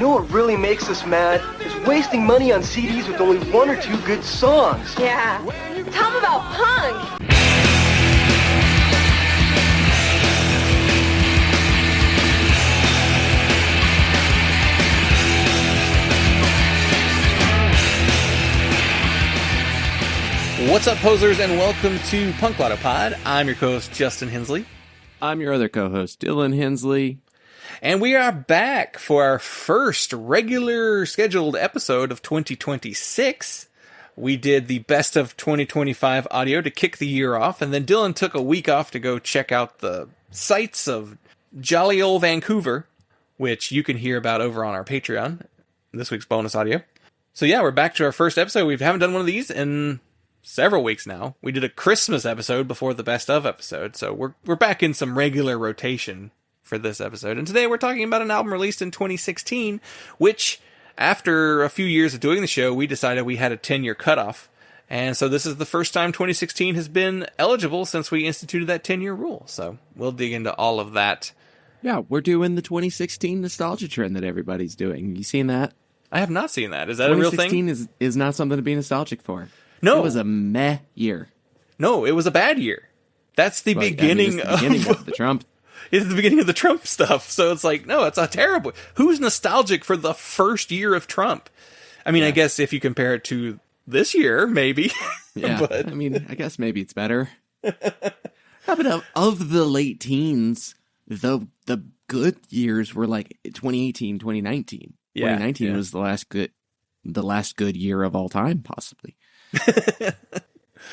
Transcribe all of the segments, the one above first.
know what really makes us mad? Is wasting money on CDs with only one or two good songs. Yeah. Tell them about punk. What's up, posers, and welcome to Punk Lotto Pod. I'm your co-host, Justin Hensley. I'm your other co-host, Dylan Hensley. And we are back for our first regular scheduled episode of 2026. We did the best of 2025 audio to kick the year off, and then Dylan took a week off to go check out the sights of jolly old Vancouver, which you can hear about over on our Patreon, this week's bonus audio. So yeah, we're back to our first episode. We haven't done one of these in several weeks now. We did a Christmas episode before the best of episode, so we're back in some regular rotation for this episode. And today we're talking about an album released in 2016, which, after a few years of doing the show, we decided we had a 10-year cutoff. And so this is the first time 2016 has been eligible since we instituted that 10-year rule. So we'll dig into all of that. Yeah, we're doing the 2016 nostalgia trend that everybody's doing. You seen that? I have not seen that. Is that a real thing? 2016 is not something to be nostalgic for. No. It was a meh year. No, it was a bad year. That's the beginning of the Trump. It's the beginning of the Trump stuff. So it's like, no, it's a terrible. Who's nostalgic for the first year of Trump? I mean, yeah. I guess if you compare it to this year, maybe. Yeah, but I mean, I guess maybe it's better. How about of the late teens, the good years were like 2018, 2019. Yeah, 2019 was the last good year of all time, possibly.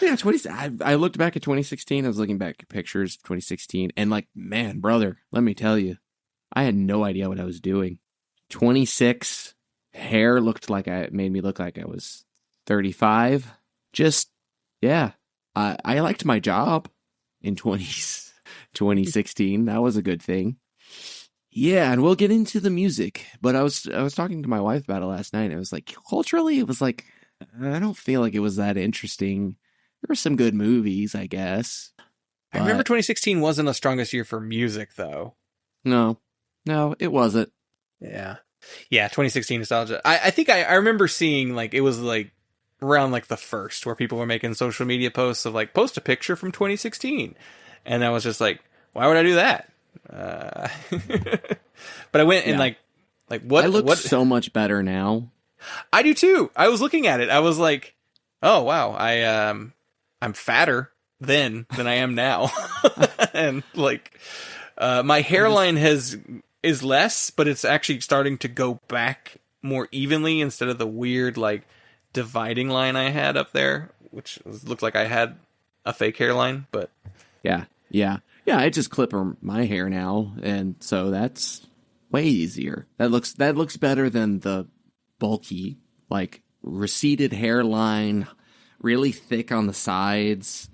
Yeah, I looked back at 2016. I was looking back at pictures of 2016, and like, man, brother, let me tell you, I had no idea what I was doing. 26, hair made me look like I was 35. Just, yeah, I liked my job in 2016. That was a good thing. Yeah, and we'll get into the music, but I was talking to my wife about it last night. And it was like, culturally, it was like, I don't feel like it was that interesting. There were some good movies, I guess. I remember 2016 wasn't the strongest year for music, though. No, it wasn't. Yeah, 2016 nostalgia. I think I remember seeing, like, it was like around like the first where people were making social media posts of like, post a picture from 2016, and I was just like, why would I do that? But I went and like what? I look so much better now. I do too. I was looking at it. I was like, oh wow, I'm fatter than I am now. And like, my hairline is less, but it's actually starting to go back more evenly instead of the weird like dividing line I had up there, which looked like I had a fake hairline. But yeah. I just clip my hair now, and so that's way easier. That looks better than the bulky, like, receded hairline, really thick on the sides.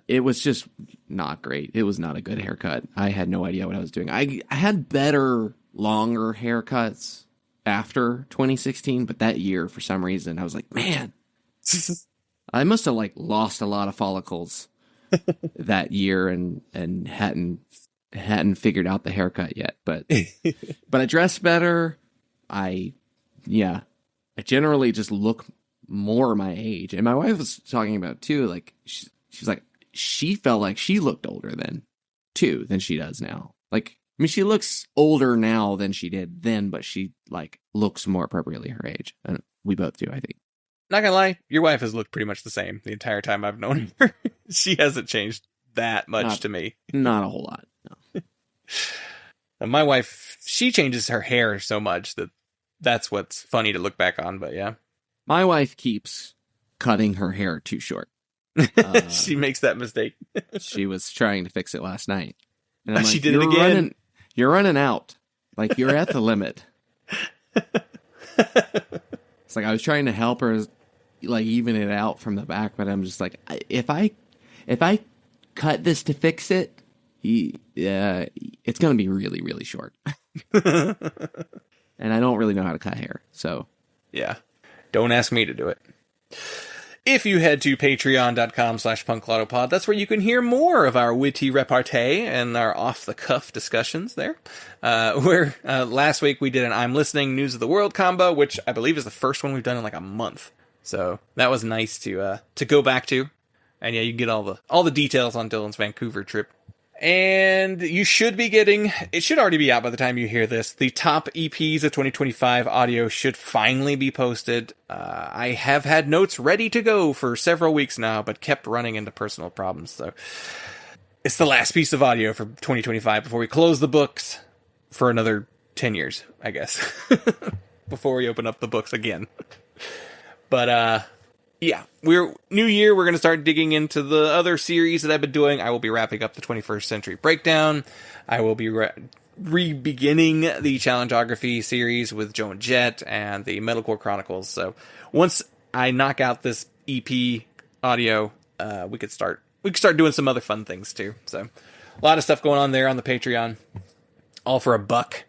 It was just not great. It was not a good haircut. I had no idea what I was doing. I had better, longer haircuts after 2016, but that year, for some reason, I was like, man, I must have like lost a lot of follicles that year and hadn't figured out the haircut yet. But I dressed better. I generally just look more my age. And my wife was talking about too, like she was like, she felt like she looked older then too than she does now. Like, I mean, she looks older now than she did then, but she like looks more appropriately her age. And we both do, I think. Not gonna lie, your wife has looked pretty much the same the entire time I've known her. She hasn't changed that much to me. Not a whole lot. No. And my wife, she changes her hair so much that's what's funny to look back on, but yeah. My wife keeps cutting her hair too short. She makes that mistake. She was trying to fix it last night. And I'm she did it again. You're running out. Like, you're at the limit. It's like I was trying to help her, like, even it out from the back, but I'm just like, if I cut this to fix it, it's going to be really, really short. And I don't really know how to cut hair, so. Yeah. Don't ask me to do it. if you head to patreon.com/punklautopod, that's where you can hear more of our witty repartee and our off-the-cuff discussions there. Where last week we did an I'm Listening News of the World combo, which I believe is the first one we've done in like a month. So that was nice to go back to. And yeah, you can get all the details on Dylan's Vancouver trip. And you should be getting, it should already be out by the time you hear this, the top EPs of 2025 audio should finally be posted. I have had notes ready to go for several weeks now, but kept running into personal problems. So it's the last piece of audio for 2025 before we close the books for another 10 years, I guess, before we open up the books again. But, yeah, new year, we're going to start digging into the other series that I've been doing. I will be wrapping up the 21st Century Breakdown. I will be re-beginning the Challengeography series with Joe and Jet and the Metalcore Chronicles. So once I knock out this EP audio, we could start doing some other fun things too. So a lot of stuff going on there on the Patreon, all for $1.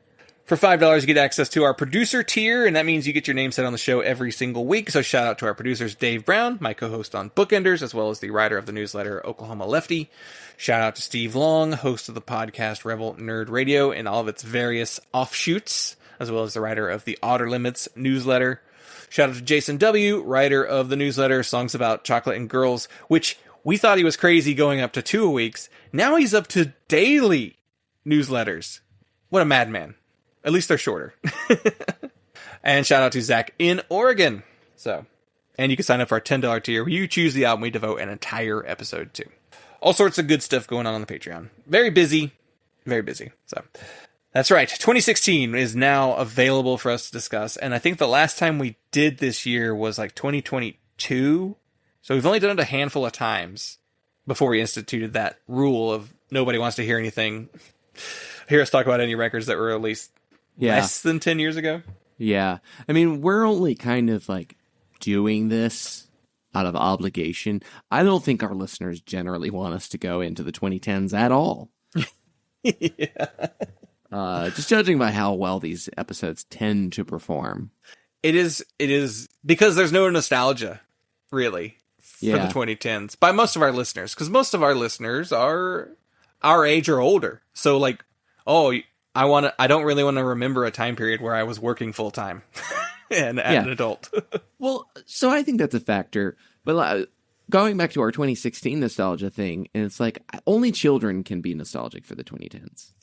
For $5, you get access to our producer tier, and that means you get your name said on the show every single week. So shout out to our producers, Dave Brown, my co-host on Bookenders, as well as the writer of the newsletter, Oklahoma Lefty. Shout out to Steve Long, host of the podcast Rebel Nerd Radio and all of its various offshoots, as well as the writer of the Outer Limits newsletter. Shout out to Jason W., writer of the newsletter Songs About Chocolate and Girls, which we thought he was crazy going up to 2 a week. Now he's up to daily newsletters. What a madman. At least they're shorter. And shout out to Zach in Oregon. And you can sign up for our $10 tier where you choose the album we devote an entire episode to. All sorts of good stuff going on the Patreon. Very busy. Very busy. So that's right. 2016 is now available for us to discuss. And I think the last time we did this year was like 2022. So we've only done it a handful of times before we instituted that rule of nobody wants to hear anything. Hear us talk about any records that were released less than 10 years ago. Yeah. I mean, we're only kind of like doing this out of obligation. I don't think our listeners generally want us to go into the 2010s at all. Yeah. Just judging by how well these episodes tend to perform. It is because there's no nostalgia, really, for the 2010s by most of our listeners. Because most of our listeners are our age or older. So like, I don't really want to remember a time period where I was working full time and an adult. Well, so I think that's a factor. But going back to our 2016 nostalgia thing, and it's like only children can be nostalgic for the 2010s.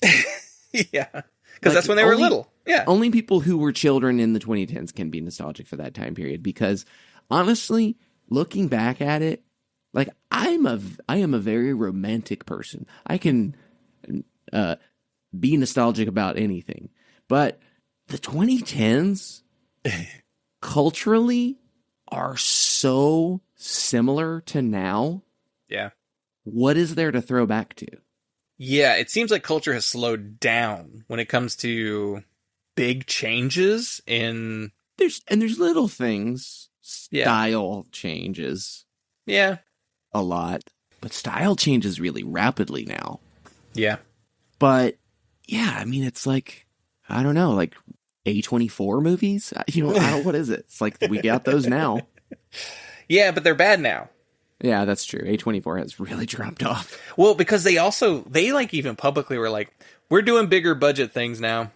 Yeah, because that's when they were little. Yeah, only people who were children in the 2010s can be nostalgic for that time period. Because honestly, looking back at it, like I am a very romantic person. I can be nostalgic about anything. But the 2010s culturally are so similar to now. Yeah. What is there to throw back to? Yeah, it seems like culture has slowed down when it comes to big changes in... There's little things. Style changes. Yeah. A lot. But style changes really rapidly now. Yeah. But yeah, I mean, it's like, I don't know, like A24 movies? What is it? It's like we got those now. Yeah, but they're bad now. Yeah, that's true. A24 has really dropped off. Well, because they like even publicly were like, we're doing bigger budget things now.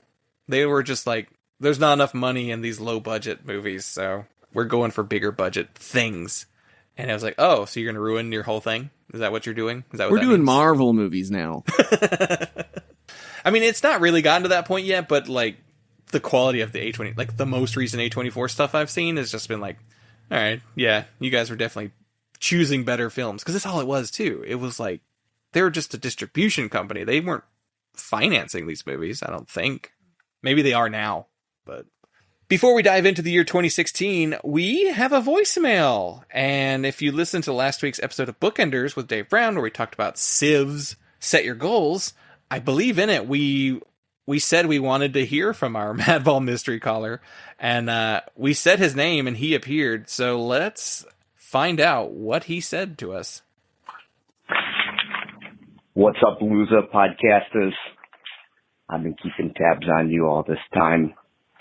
They were just like, there's not enough money in these low budget movies, so we're going for bigger budget things. And I was like, oh, so you're going to ruin your whole thing? Is that what you're doing? Is that what we're doing means? Marvel movies now. I mean, it's not really gotten to that point yet, but like the quality of the A20, like the most recent A24 stuff I've seen has just been like, all right, yeah, you guys were definitely choosing better films. Because that's all it was too. It was like, they were just a distribution company. They weren't financing these movies, I don't think. Maybe they are now, but... Before we dive into the year 2016, we have a voicemail. And if you listen to last week's episode of Bookenders with Dave Brown, where we talked about Civ's Set Your Goals, I believe in it, we said we wanted to hear from our Madball mystery caller. And we said his name and he appeared. So let's find out what he said to us. What's up, loser podcasters? I've been keeping tabs on you all this time.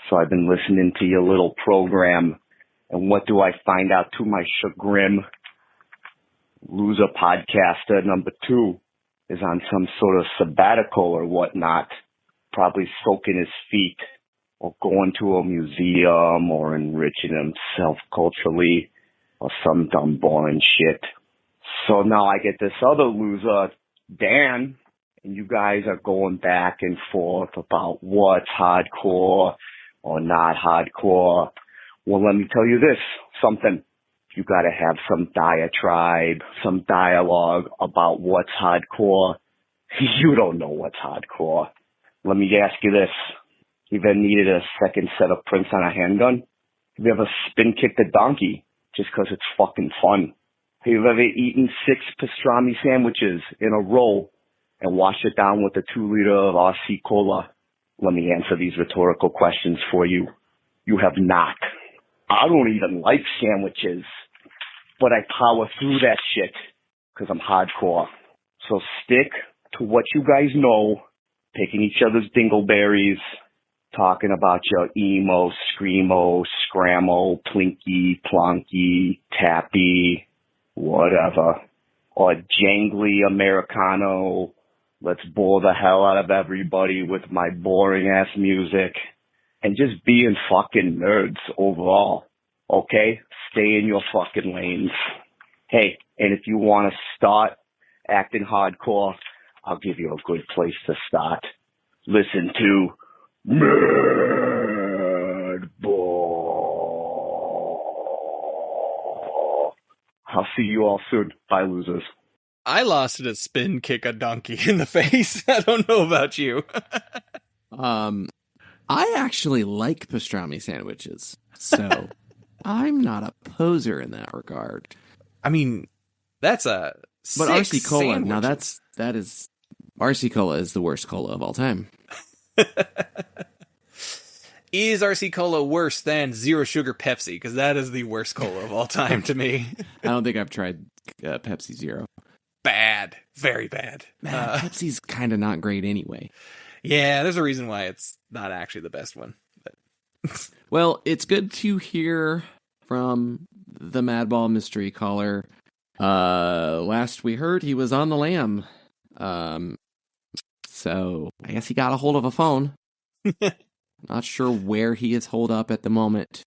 So I've been listening to your little program, And what do I find out to my chagrin? Loser podcaster number 2 is on some sort of sabbatical or whatnot, probably soaking his feet or going to a museum or enriching himself culturally or some dumb boring shit. So now I get this other loser, Dan, and you guys are going back and forth about what's hardcore or not hardcore. Well, let me tell you something. You gotta have some diatribe, some dialogue about what's hardcore. You don't know what's hardcore. Let me ask you this. You ever needed a second set of prints on a handgun? Have you ever spin-kicked a donkey just 'cause it's fucking fun? Have you ever eaten 6 pastrami sandwiches in a row and washed it down with a 2-liter of RC Cola? Let me answer these rhetorical questions for you. You have not. I don't even like sandwiches, but I power through that shit 'cause I'm hardcore. So stick to what you guys know, picking each other's dingleberries, talking about your emo, screamo, scrammo, plinky, plonky, tappy, whatever, or jangly Americano. Let's bore the hell out of everybody with my boring ass music and just being fucking nerds overall. Okay? Stay in your fucking lanes. Hey, and if you want to start acting hardcore, I'll give you a good place to start. Listen to Nerd Ball. I'll see you all soon. Bye, losers. I lost it at spin kick a donkey in the face. I don't know about you. I actually like pastrami sandwiches, so I'm not a poser in that regard. I mean, that's a But six RC Cola, sandwich. now that is RC Cola is the worst cola of all time. Is RC Cola worse than Zero Sugar Pepsi? Because that is the worst cola of all time to me. I don't think I've tried Pepsi Zero. Bad. Very bad. Man, Pepsi's kind of not great anyway. Yeah, there's a reason why it's not actually the best one. But Well, it's good to hear from the Madball mystery caller. Last we heard, he was on the lam. So I guess he got a hold of a phone. Not sure where he is holed up at the moment.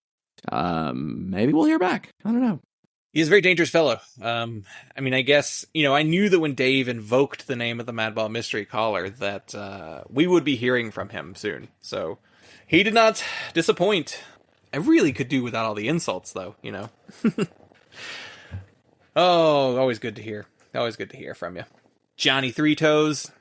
Maybe we'll hear back. I don't know. he's a very dangerous fellow. I mean, I guess, I knew that when Dave invoked the name of the Madball mystery caller that we would be hearing from him soon. So he did not disappoint. I really could do without all the insults, though, Oh, always good to hear. Always good to hear from you. Johnny Three Toes.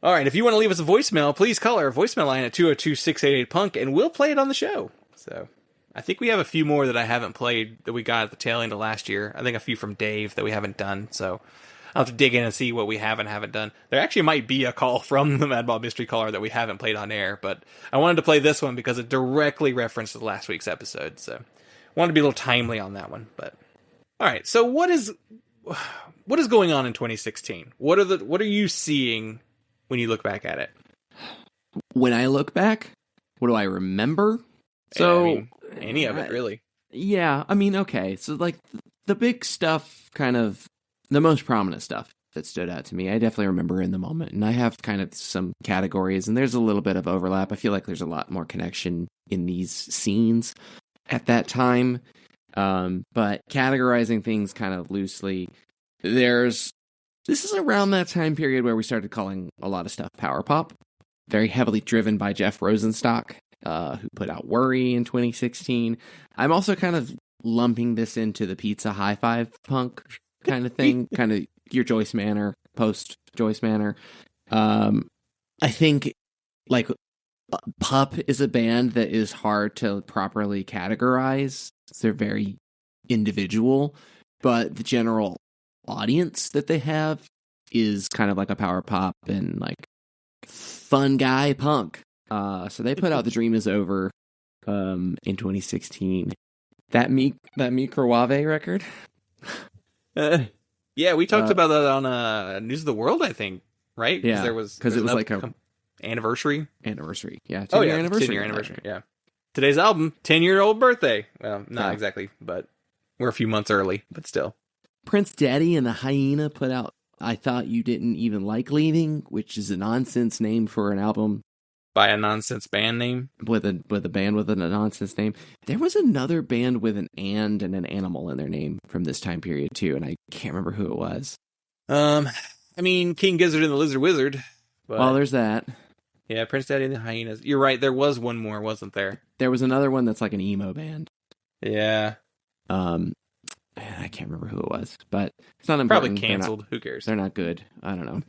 All right, if you want to leave us a voicemail, please call our voicemail line at 202-688-PUNK, and we'll play it on the show. So I think we have a few more that I haven't played that we got at the tail end of last year. I think a few from Dave that we haven't done. So I'll have to dig in and see what we have and haven't done. There actually might be a call from the Madball Mystery Caller that we haven't played on air, but I wanted to play this one because it directly references last week's episode. So I wanted to be a little timely on that one. But all right, so what is going on in 2016? What are you seeing when you look back at it? When I look back, what do I remember? So, I mean, any of it, really. Yeah, I mean, okay. So, like, the big stuff, kind of, the most prominent stuff that stood out to me, I definitely remember in the moment. And I have kind of some categories, and there's a little bit of overlap. I feel like there's a lot more connection in these scenes at that time. But categorizing things kind of loosely, this is around that time period where we started calling a lot of stuff power pop, very heavily driven by Jeff Rosenstock, who put out Worry in 2016. I'm also kind of lumping this into the pizza high five punk kind of thing, kind of your Joyce Manor, post Joyce Manor. I think like Pup is a band that is hard to properly categorize. They're very individual, but the general audience that they have is kind of like a power pop and like fun guy punk. So they put out The Dream Is Over in 2016. That Microwave record. Yeah, we talked about that on News of the World, I think, right? Yeah, because it was like a anniversary. Yeah, 10-year anniversary. 10-year anniversary. Yeah. today's album, 10-year-old birthday. Well, not Yeah. exactly, but we're a few months early, but still. Prince Daddy and the Hyena put out I Thought You Didn't Even Like Leaving, which is a nonsense name for an album By a nonsense band name. with a band with a nonsense name. There was another band with an and an animal in their name from this time period too, and I can't remember who it was. I mean, King Gizzard and the Lizard Wizard. But, Well, there's that. yeah, Prince Daddy and the Hyenas. You're right, there was one more, wasn't there? There was another one that's like an emo band. Yeah. I can't remember who it was, but it's not Probably important. canceled. Who cares? They're not good. I don't know.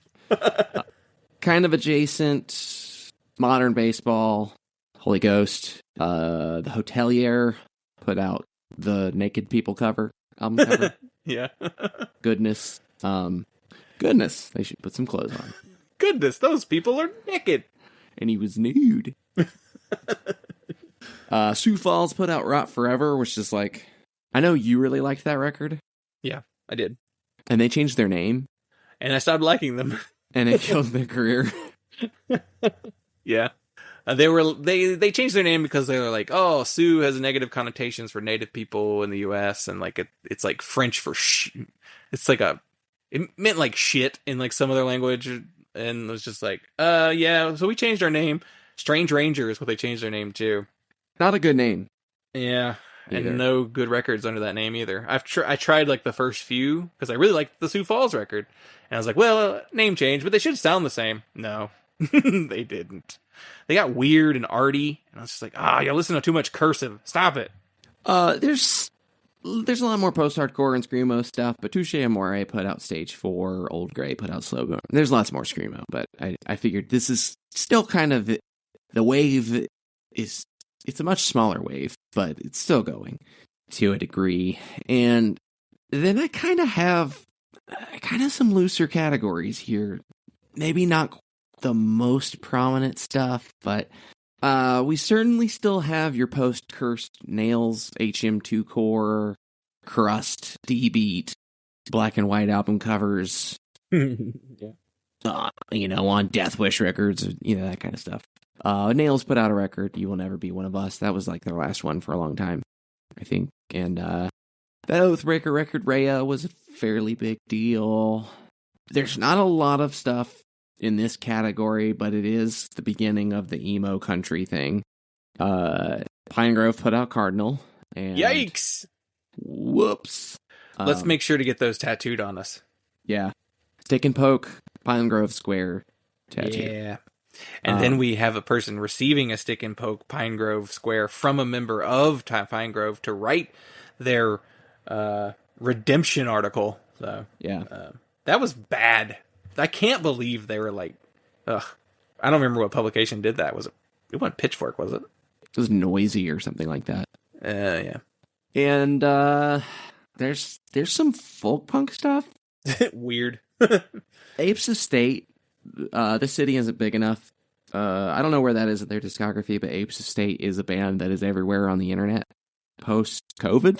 Kind of adjacent, modern baseball, Holy Ghost, the Hotelier put out the Naked People album cover. Yeah. Goodness. Goodness. They should put some clothes on. Goodness, those people are naked. And he was nude. Sioux Falls put out Rot Forever, which is like, I know you really liked that record. Yeah, I did. And they changed their name. And I stopped liking them. And it killed their career. Yeah. They changed their name because they were like, oh, Sioux has negative connotations for Native people in the U.S. and like it's like French for it's like it meant like shit in like some other language, and it was just like, yeah. So we changed our name. Strange Ranger is what they changed their name to. Not a good name. Yeah, Either. and no good records under that name either. I tried like the first few because I really liked the Sioux Falls record, and I was like, well, name change, but they should sound the same. No, they didn't. They got weird and arty, and I was just like, you're listening to too much cursive. Stop it. There's a lot more post-hardcore and screamo stuff, but Touche Amore put out Stage 4, Old Grey put out Slow Burn. There's lots more screamo, but I figured this is still kind of the wave is, it's a much smaller wave, but it's still going to a degree. And then I kind of have some looser categories here. Maybe not the most prominent stuff, but we certainly still have your post-cursed Nails, HM2 Core, Crust, D-Beat, black and white album covers, Yeah. On Death Wish records, that kind of stuff. Nails put out a record, You Will Never Be One of Us. That was like their last one for a long time, I think. And that Oathbreaker record, Rhea, was a fairly big deal. There's not a lot of stuff in this category, but it is the beginning of the emo country thing. Pine Grove put out Cardinal. And Yikes! Whoops. Let's make sure to get those tattooed on us. Yeah. Stick and Poke, Pine Grove Square tattoo. Yeah. And then we have a person receiving a Stick and Poke Pine Grove Square from a member of Pine Grove to write their redemption article. So Yeah. that was bad. I can't believe they were like, ugh. I don't remember what publication did that. It wasn't Pitchfork, was it? It was Noisy or something like that. Yeah. And there's some folk punk stuff. Weird. Apes Estate. The city isn't big enough. I don't know where that is in their discography, but Apes Estate is a band that is everywhere on the internet post-COVID.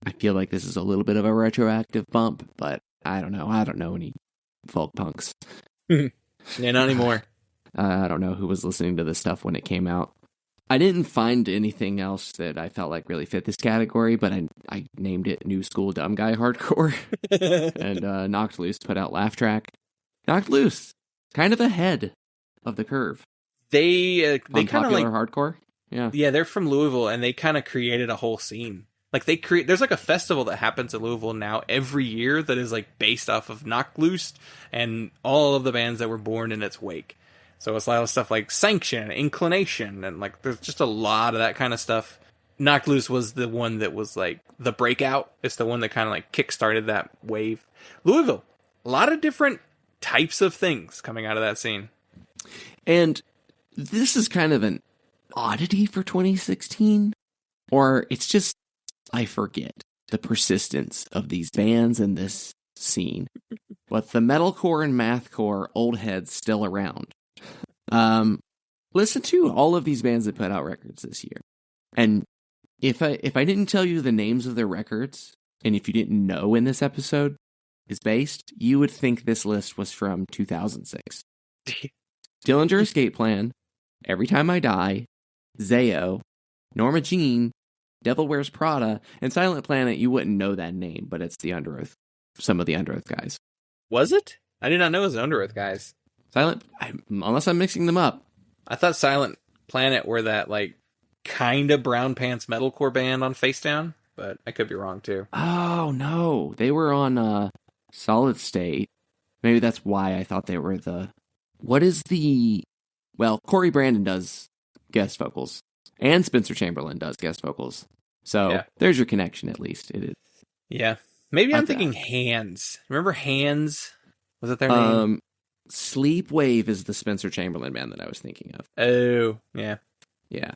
I feel like this is a little bit of a retroactive bump, but I don't know. I don't know any folk punks. Yeah, not anymore. I don't know who was listening to this stuff when it came out. I didn't find anything else that I felt like really fit this category, but I named it New School Dumb Guy Hardcore. And Knocked Loose put out Laugh Track. Knocked Loose, kind of ahead of the curve. They kind of like hardcore. Yeah. Yeah, they're from Louisville, and they kind of created a whole scene. Like there's like a festival that happens in Louisville now every year that is like based off of Knocked Loose and all of the bands that were born in its wake. So it's a lot of stuff like Sanction, Inclination, and like there's just a lot of that kind of stuff. Knocked Loose was the one that was like the breakout. It's the one that kind of like kickstarted that wave. Louisville, a lot of different types of things coming out of that scene. And this is kind of an oddity for 2016, or it's just, I forget the persistence of these bands and this scene. But the metalcore and mathcore old heads still around. Listen to all of these bands that put out records this year. And if I didn't tell you the names of their records, and if you didn't know when this episode is based, you would think this list was from 2006. Dillinger Escape Plan, Every Time I Die, Zayo, Norma Jean, Devil Wears Prada, and Silent Planet. You wouldn't know that name, but it's the Underoath. Some of the Underoath guys. Was it? I did not know it was Underoath guys. Unless I'm mixing them up. I thought Silent Planet were that, like, kind of brown pants metalcore band on Facedown, but I could be wrong, too. Oh, no. They were on Solid State. Maybe that's why I thought they were the... What is the... Well, Corey Brandon does guest vocals, and Spencer Chamberlain does guest vocals. So there's your connection, at least. It is. Yeah. Maybe I'm thinking Hands. Remember Hands? Was it their name? Sleepwave is the Spencer Chamberlain band that I was thinking of. Oh, yeah. Yeah.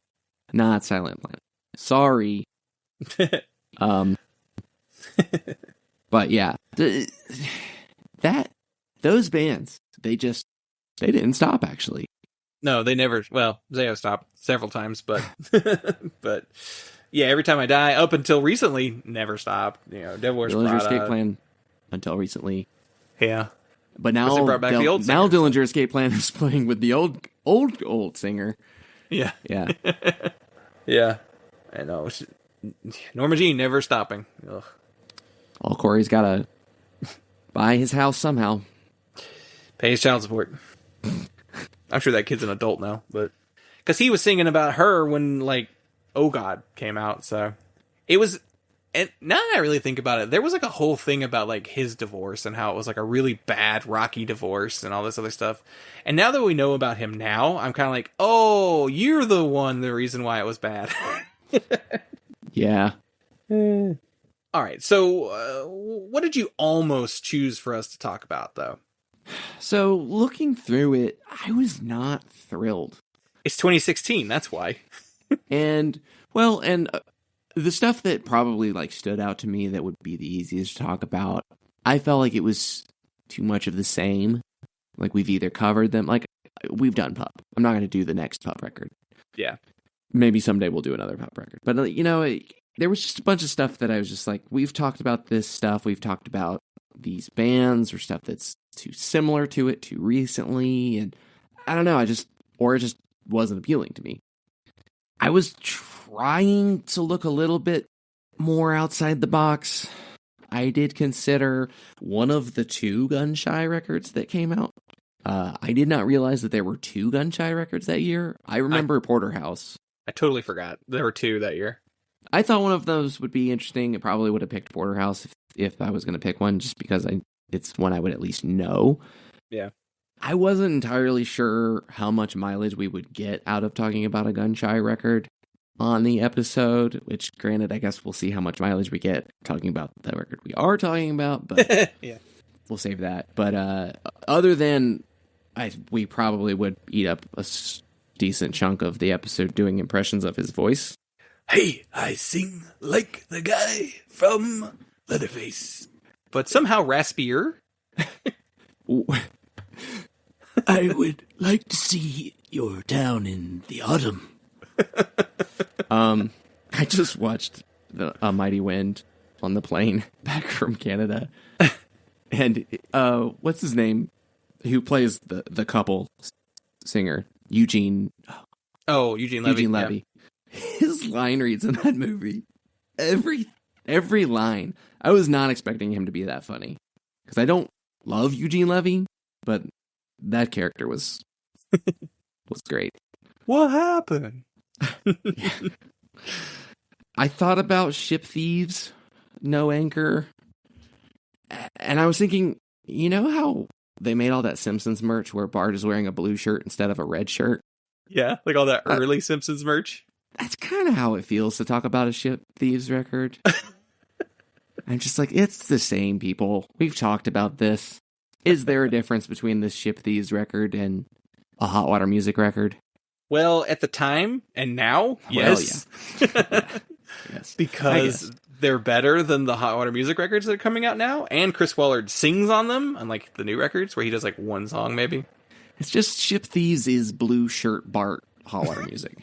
Not Silent Planet. Sorry. But yeah. Those bands, they didn't stop, actually. No, they never. Well, Zayo stopped several times, but but yeah, Every Time I Die, up until recently, never stopped. You know, Devil Wears Dillinger Prada. Escape Plan until recently. Yeah, but now they brought back the old now singer. Dillinger Escape Plan is playing with the old singer. Yeah, yeah, yeah. I know. Norma Jean never stopping. Ugh. All Corey's gotta buy his house somehow. Pay his child support. I'm sure that kid's an adult now, but because he was singing about her when, like, Oh God came out, so it was. And now that I really think about it, there was like a whole thing about like his divorce and how it was like a really bad, rocky divorce and all this other stuff. And now that we know about him now, I'm kind of like, oh, you're the reason why it was bad. Yeah. All right. So, what did you almost choose for us to talk about, though? So, looking through it, I was not thrilled. It's 2016, that's why. And the stuff that probably like stood out to me that would be the easiest to talk about, I felt like it was too much of the same. Like we've either covered them, like we've done Pup. I'm not going to do the next Pup record. Yeah. Maybe someday we'll do another Pup record. But, there was just a bunch of stuff that I was just like, we've talked about this stuff. We've talked about these bands or stuff that's too similar to it too recently. And I don't know, it just wasn't appealing to me. I was trying to look a little bit more outside the box. I did consider one of the 2 Gun-Shy records that came out. I did not realize that there were 2 Gun-Shy records that year. I remember Porterhouse. I totally forgot. There were 2 that year. I thought one of those would be interesting. I probably would have picked Porterhouse if I was going to pick one, just because it's one I would at least know. Yeah. I wasn't entirely sure how much mileage we would get out of talking about a Gun-Shy record on the episode, which, granted, I guess we'll see how much mileage we get talking about the record we are talking about, but yeah, we'll save that. But other than, we probably would eat up a decent chunk of the episode doing impressions of his voice. Hey, I sing like the guy from Leatherface, but somehow raspier. I would like to see your town in the autumn. I just watched A Mighty Wind on the plane back from Canada. And what's his name? Who plays the couple singer? Eugene. Oh, Eugene Levy. Eugene Levy. Yeah. His line reads in that movie. Every line. I was not expecting him to be that funny. Because I don't love Eugene Levy, but that character was great. What happened? Yeah. I thought about Ship Thieves, No Anchor, and I was thinking, you know how they made all that Simpsons merch where Bart is wearing a blue shirt instead of a red shirt? Yeah, like all that early Simpsons merch. That's kind of how it feels to talk about a Ship Thieves record. I'm just like, it's the same, people. We've talked about this. Is there a difference between this Ship Thieves record and a Hot Water Music record? Well, at the time and now, yes. Well, yeah. Yes. Because they're better than the Hot Water Music records that are coming out now, and Chris Wallard sings on them, unlike the new records where he does like one song maybe. It's just Ship Thieves is blue shirt Bart Hot Water Music.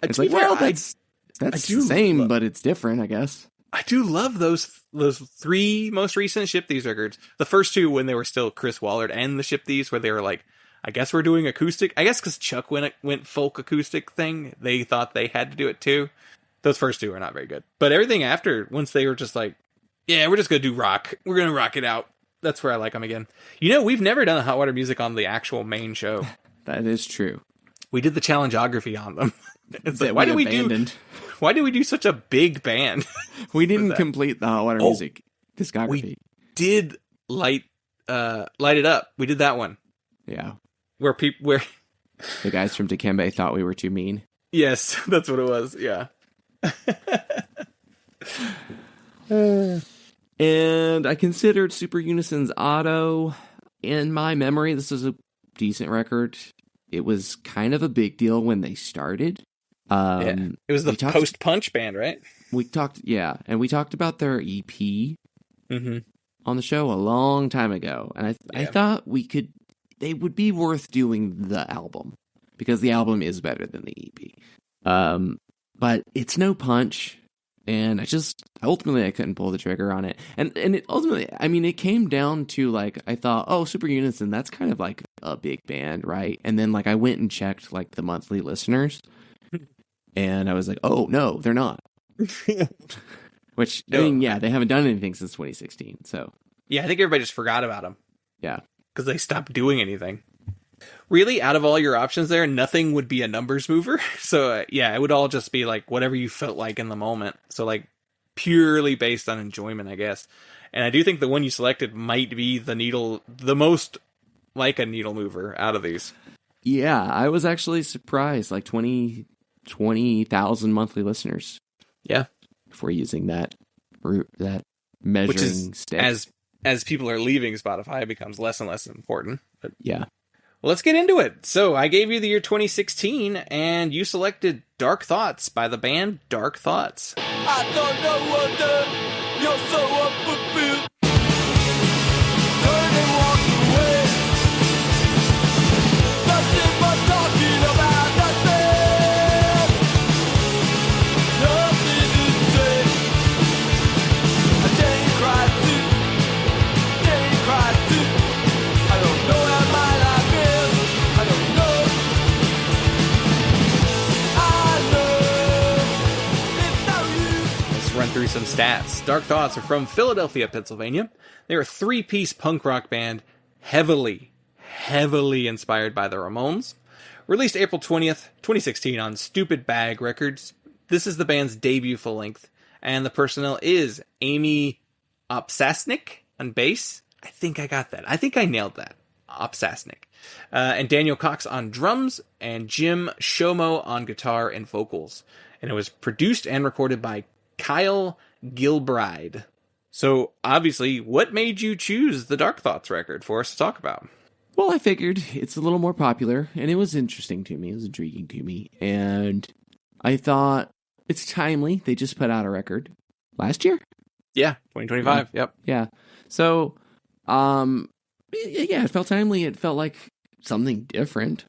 It's like, well, that's the same, but it's different, I guess. I do love those 3 most recent Ship Thieves records. The first 2 when they were still Chris Wallard and the Ship Thieves, where they were like, I guess we're doing acoustic. I guess because Chuck went folk acoustic thing, they thought they had to do it too. Those first two are not very good. But everything after, once they were just like, yeah, we're just going to do rock. We're going to rock it out. That's where I like them again. You know, we've never done Hot Water Music on the actual main show. That is true. We did the challengeography on them. It's like, Why did we do such a big band? We didn't complete the Hot Water Music discography. We did light it up. We did that one. Yeah. Where the guys from Dikembe thought we were too mean. Yes, that's what it was. Yeah. And I considered Super Unison's Auto. In my memory, this is a decent record. It was kind of a big deal when they started. It was the post-punch band, right? We talked about their EP on the show a long time ago, and I thought they would be worth doing the album because the album is better than the EP. But it's no punch, and I couldn't pull the trigger on it, and it ultimately, I mean, it came down to like I thought, oh, Super Unison, that's kind of like a big band, right? And then like I went and checked like the monthly listeners. And I was like, oh, no, they're not. Which, I mean, yeah, they haven't done anything since 2016, so. Yeah, I think everybody just forgot about them. Yeah. Because they stopped doing anything. Really, out of all your options there, nothing would be a numbers mover. So, yeah, it would all just be, like, whatever you felt like in the moment. So, like, purely based on enjoyment, I guess. And I do think the one you selected might be the most like a needle mover out of these. Yeah, I was actually surprised, like 20,000 monthly listeners. Yeah. If we're using that measuring stick. As people are leaving Spotify, it becomes less and less important. But yeah. Well, let's get into it. So I gave you the year 2016, and you selected Dark Thoughts by the band Dark Thoughts. I don't know what you're so unfulfilled. Turn and walk away. Nothing but talking about nothing. Nothing to say. Danny cried too. Danny cried too. I don't know how my life is. I don't know. I know it's no use. Let's run through some stats. Dark Thoughts are from Philadelphia, Pennsylvania. They're a three-piece punk rock band heavily inspired by the Ramones. Released April 20th, 2016 on Stupid Bag Records. This is the band's debut full-length, and the personnel is Amy Opsasnik on bass. I think I got that. I think I nailed that. Opsasnik. And Daniel Cox on drums, and Jim Shomo on guitar and vocals. And it was produced and recorded by Kyle Gilbride. So, obviously, what made you choose the Dark Thoughts record for us to talk about? Well, I figured it's a little more popular, and it was interesting to me. It was intriguing to me. And I thought it's timely. They just put out a record last year? Yeah, 2025. Yep. Yeah. So, yeah, it felt timely. It felt like something different,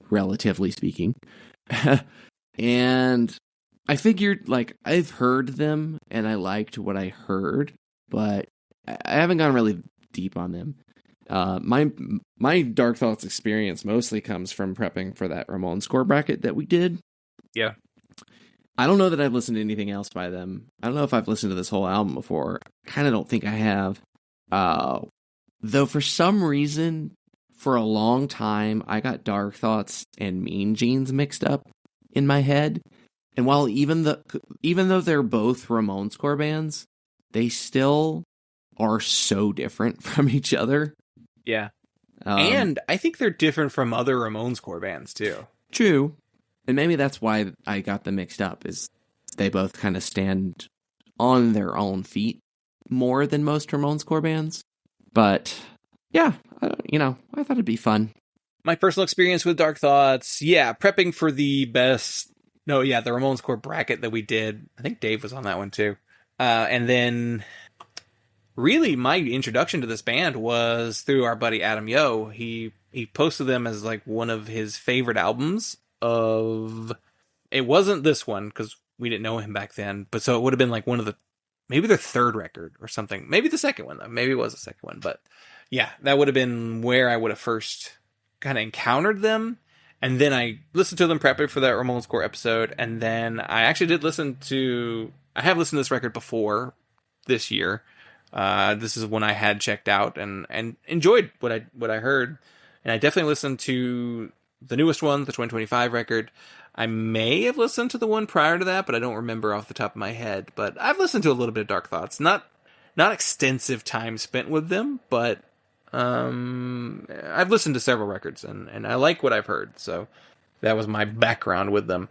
relatively speaking. And I figured, like, I've heard them, and I liked what I heard, but I haven't gone really deep on them. My Dark Thoughts experience mostly comes from prepping for that Ramones-core bracket that we did. Yeah. I don't know that I've listened to anything else by them. I don't know if I've listened to this whole album before. I kind of don't think I have. Though for some reason, for a long time, I got Dark Thoughts and Mean Jeans mixed up in my head. And while even though they're both Ramones-core bands, they still are so different from each other. Yeah. And I think they're different from other Ramones-core bands, too. True. And maybe that's why I got them mixed up, is they both kind of stand on their own feet more than most Ramones-core bands. But, yeah, I thought it'd be fun. My personal experience with Dark Thoughts, prepping for the Ramones-core bracket that we did. I think Dave was on that one, too. And then, really, my introduction to this band was through our buddy Adam Yo. He posted them as, like, one of his favorite albums of... It wasn't this one, because we didn't know him back then, but so it would have been, like, maybe their third record or something. Maybe the second one, though. Maybe it was the second one, but... Yeah, that would have been where I would have first kind of encountered them. And then I listened to them prepping for that Ramones-core episode. And then I actually did I have listened to this record before this year. This is when I had checked out and enjoyed what I heard. And I definitely listened to the newest one, the 2025 record. I may have listened to the one prior to that, but I don't remember off the top of my head. But I've listened to a little bit of Dark Thoughts. Not extensive time spent with them, but I've listened to several records, and I like what I've heard. So that was my background with them.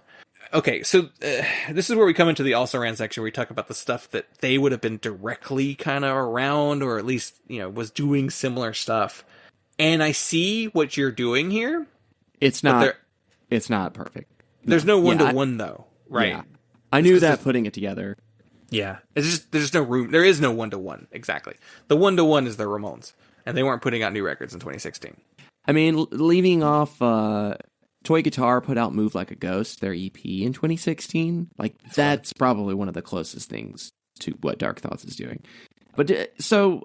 Okay, so this is where we come into the Also Ran section, where we talk about the stuff that they would have been directly kind of around, or at least, was doing similar stuff. And I see what you're doing here. It's not perfect. There's no one-to-one, though, right? Yeah. I knew that putting it together. Yeah. There's no room. There is no one-to-one, exactly. The one-to-one is the Ramones, and they weren't putting out new records in 2016. I mean, leaving off, Toy Guitar put out Move Like a Ghost, their EP, in 2016. Like, that's probably one of the closest things to what Dark Thoughts is doing. But, so,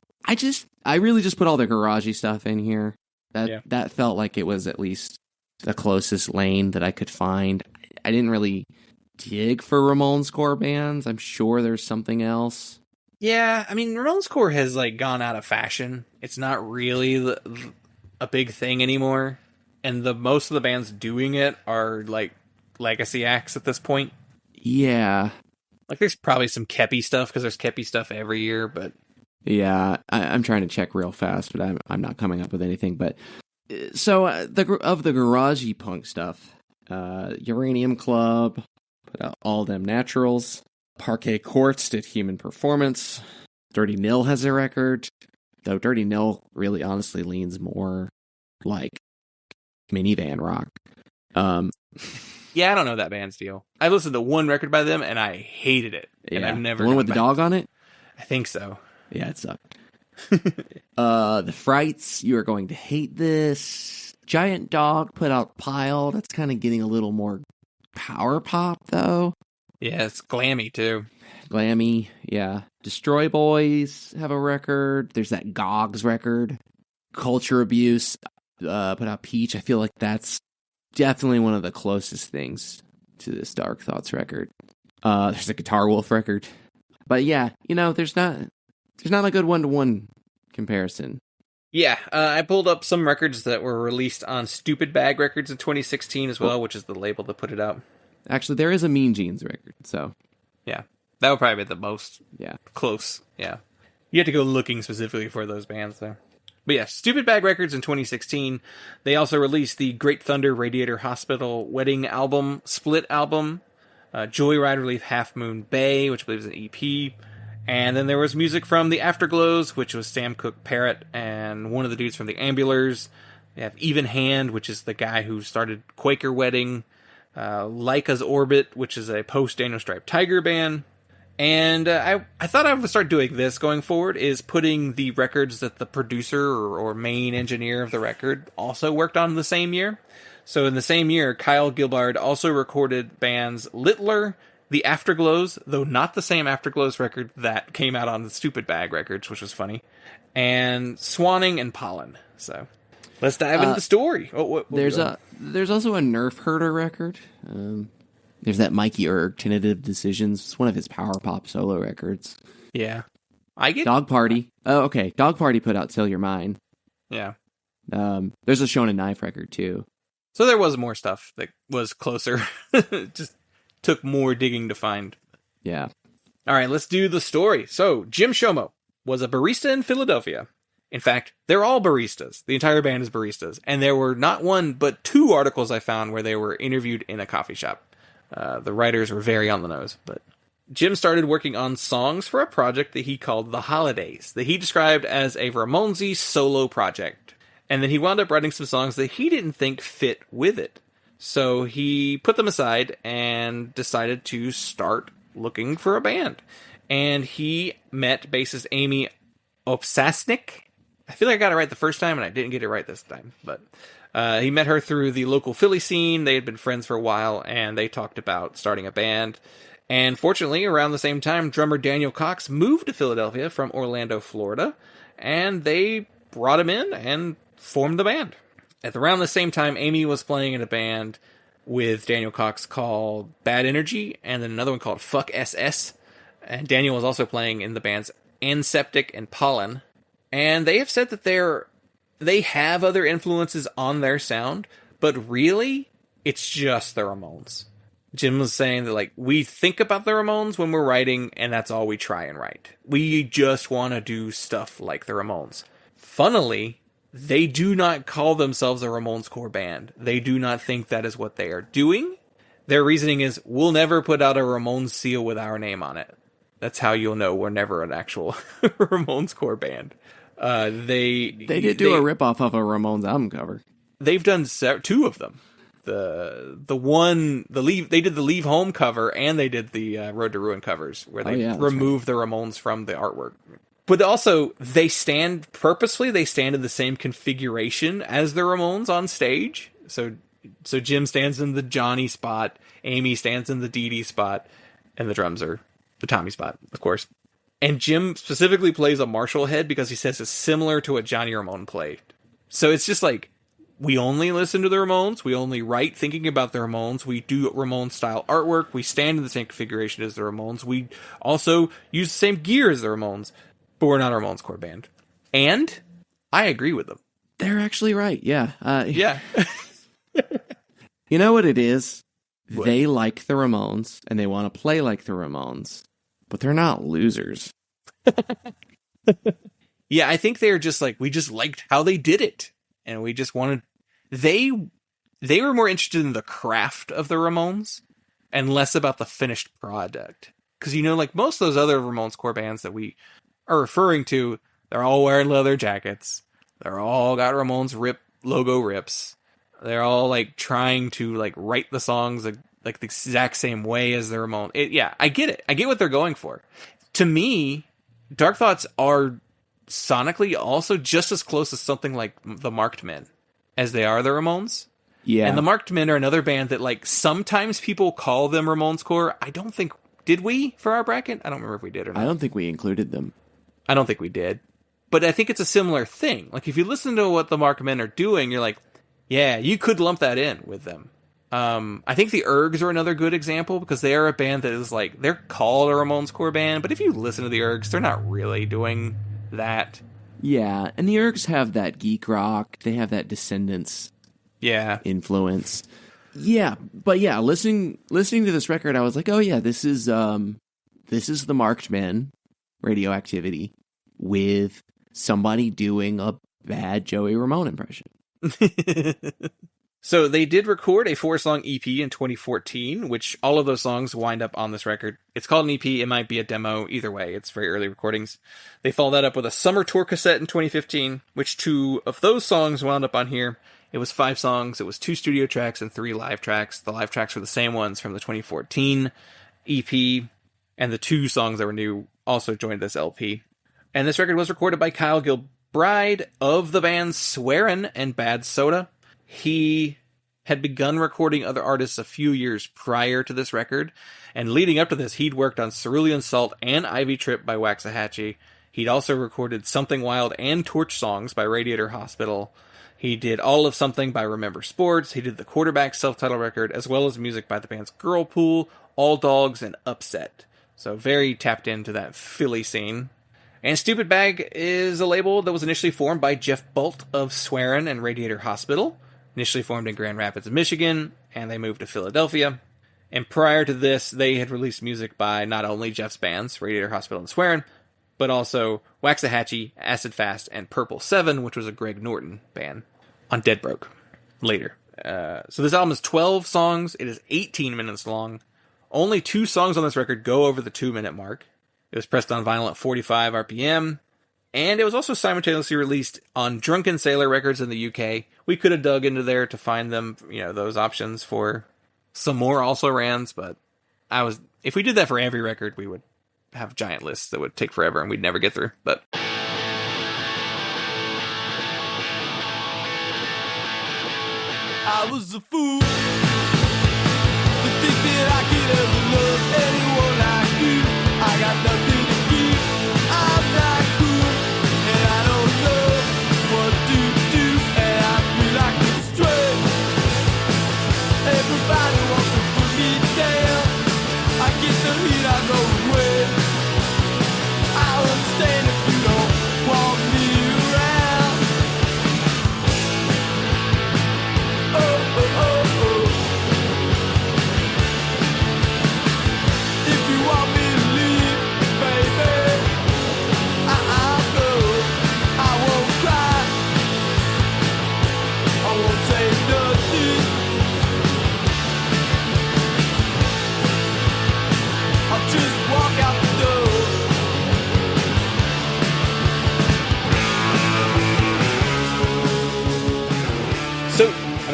I really just put all the garagey stuff in here. That felt like it was at least the closest lane that I could find. I didn't really dig for Ramones-core bands. I'm sure there's something else. Yeah, I mean, Ramones-core has, gone out of fashion. It's not really a big thing anymore. And most of the bands doing it are, legacy acts at this point. Yeah. There's probably some Kepi stuff, because there's Kepi stuff every year, but... Yeah, I'm trying to check real fast, but I'm not coming up with anything. But so of the garagey punk stuff, Uranium Club put out All Them Naturals. Parquet Courts did Human Performance. Dirty Nil has a record, though Dirty Nil really honestly leans more like minivan rock. Yeah, I don't know that band's deal. I listened to one record by them, and I hated it. Yeah. And I've never the one with the dog on it? I think so. Yeah, it sucked. The Frights, You Are Going to Hate This. Giant Dog put out Pile. That's kind of getting a little more power pop, though. Yeah, it's glammy, too. Glammy, yeah. Destroy Boys have a record. There's that Gogs record. Culture Abuse put out Peach. I feel like that's definitely one of the closest things to this Dark Thoughts record. There's a Guitar Wolf record. But yeah, there's not a good one-to-one comparison. Yeah, I pulled up some records that were released on Stupid Bag Records in 2016 as well, which is the label that put it out. Actually, there is a Mean Jeans record, so... Yeah, that would probably be the most close, yeah. You have to go looking specifically for those bands, though. But yeah, Stupid Bag Records in 2016. They also released the Great Thunder Radiator Hospital Wedding album, Split album, Joyride Relief Half Moon Bay, which I believe is an EP. And then there was music from the Afterglows, which was Sam Cooke Parrott and one of the dudes from the Ambulers. They have Even Hand, which is the guy who started Quaker Wedding. Leica's Orbit, which is a post-Daniel Stripe Tiger band. And I thought I would start doing this going forward, is putting the records that the producer or main engineer of the record also worked on the same year. So in the same year, Kyle Gilbard also recorded bands Littler, The Afterglows, though not the same Afterglows record that came out on the Stupid Bag Records, which was funny, and Swanning and Pollen. So let's dive into the story. There's also a Nerf Herder record. There's that Mikey Erg, Tentative Decisions. It's one of his power pop solo records. Yeah. I get Dog Party. Oh, okay. Dog Party put out Till You're Mine. Yeah. There's a Shonen Knife record, too. So there was more stuff that was closer. Just took more digging to find. Yeah. All right, let's do the story. So, Jim Shomo was a barista in Philadelphia. In fact, they're all baristas. The entire band is baristas. And there were not one, but two articles I found where they were interviewed in a coffee shop. The writers were very on the nose. But Jim started working on songs for a project that he called The Holidays, that he described as a Ramones-y solo project. And then he wound up writing some songs that he didn't think fit with it. So he put them aside and decided to start looking for a band. And he met bassist Amy Opsasnik. I feel like I got it right the first time, and I didn't get it right this time. But he met her through the local Philly scene. They had been friends for a while, and they talked about starting a band. And fortunately, around the same time, drummer Daniel Cox moved to Philadelphia from Orlando, Florida. And they brought him in and formed the band. At around the same time, Amy was playing in a band with Daniel Cox called Bad Energy, and then another one called Fuck SS. And Daniel was also playing in the bands Antiseptic and Pollen. And they have said that they have other influences on their sound, but really, it's just the Ramones. Jim was saying that, like, we think about the Ramones when we're writing, and that's all we try and write. We just want to do stuff like the Ramones. Funnily, they do not call themselves a Ramones-core band. They do not think that is what they are doing. Their reasoning is, we'll never put out a Ramones seal with our name on it. That's how you'll know we're never an actual Ramones-core band. They did do a ripoff of a Ramones album cover. They've done two of them. They did the Leave Home cover, and they did the Road to Ruin covers, where they removed the Ramones from the artwork. But also, they stand in the same configuration as the Ramones on stage. So Jim stands in the Johnny spot, Amy stands in the Dee Dee spot, and the drums are the Tommy spot, of course. And Jim specifically plays a Marshall head because he says it's similar to what Johnny Ramone played. So it's just like, we only listen to the Ramones, we only write thinking about the Ramones, we do Ramones-style artwork, we stand in the same configuration as the Ramones, we also use the same gear as the Ramones, but we're not a Ramones-core band. And I agree with them. They're actually right, yeah. Yeah. You know what it is? What? They like the Ramones, and they want to play like the Ramones, but they're not losers. Yeah, I think they're just like, we just liked how they did it. And we just wanted... They were more interested in the craft of the Ramones and less about the finished product. Because, like most of those other Ramones-core bands that we are referring to, they're all wearing leather jackets. They're all got Ramones logo rips. They're all, like, trying to, like, write the songs, like the exact same way as the Ramones. Yeah, I get it. I get what they're going for. To me, Dark Thoughts are sonically also just as close as something like the Marked Men as they are the Ramones. Yeah. And the Marked Men are another band that, like, sometimes people call them Ramones-core. I don't think... Did we for our bracket? I don't remember if we did or not. I don't think we included them. I don't think we did. But I think it's a similar thing. Like, if you listen to what the Marked Men are doing, you're like, yeah, you could lump that in with them. I think the Ergs are another good example because they are a band that is like, they're called a Ramones-core band, but if you listen to the Ergs, they're not really doing that. Yeah, and the Ergs have that geek rock. They have that Descendants influence. Yeah, but yeah, listening to this record, I was like, oh yeah, this is the Marked Men, Radioactivity, with somebody doing a bad Joey Ramone impression. So they did record a 4-song EP in 2014, which all of those songs wind up on this record. It's called an EP. It might be a demo. Either way, it's very early recordings. They followed that up with a summer tour cassette in 2015, which 2 of those songs wound up on here. It was 5 songs. It was 2 studio tracks and 3 live tracks. The live tracks were the same ones from the 2014 EP, and the 2 songs that were new also joined this LP. And this record was recorded by Kyle Gilbride of the bands Swearin' and Bad Soda. He had begun recording other artists a few years prior to this record, and leading up to this, he'd worked on Cerulean Salt and Ivy Trip by Waxahachie. He'd also recorded Something Wild and Torch Songs by Radiator Hospital. He did All of Something by Remember Sports. He did the Quarterback self-titled record, as well as music by the bands Girlpool, All Dogs, and Upset. So very tapped into that Philly scene. And Stupid Bag is a label that was initially formed by Jeff Bolt of Swearin' and Radiator Hospital. Initially formed in Grand Rapids, Michigan, and they moved to Philadelphia. And prior to this, they had released music by not only Jeff's bands, Radiator Hospital and Swearin', but also Waxahachie, Acid Fast, and Purple 7, which was a Greg Norton band, on Dead Broke later. So this album is 12 songs. It is 18 minutes long. Only 2 songs on this record go over the 2-minute mark. It was pressed on vinyl at 45 RPM. And it was also simultaneously released on Drunken Sailor Records in the UK. We could have dug into there to find them, those options for some more also rans, but if we did that for every record, we would have giant lists that would take forever and we'd never get through. But I was a fool to think that I could ever love anyone like you. I got nothing to give. I'm not cool, and I don't know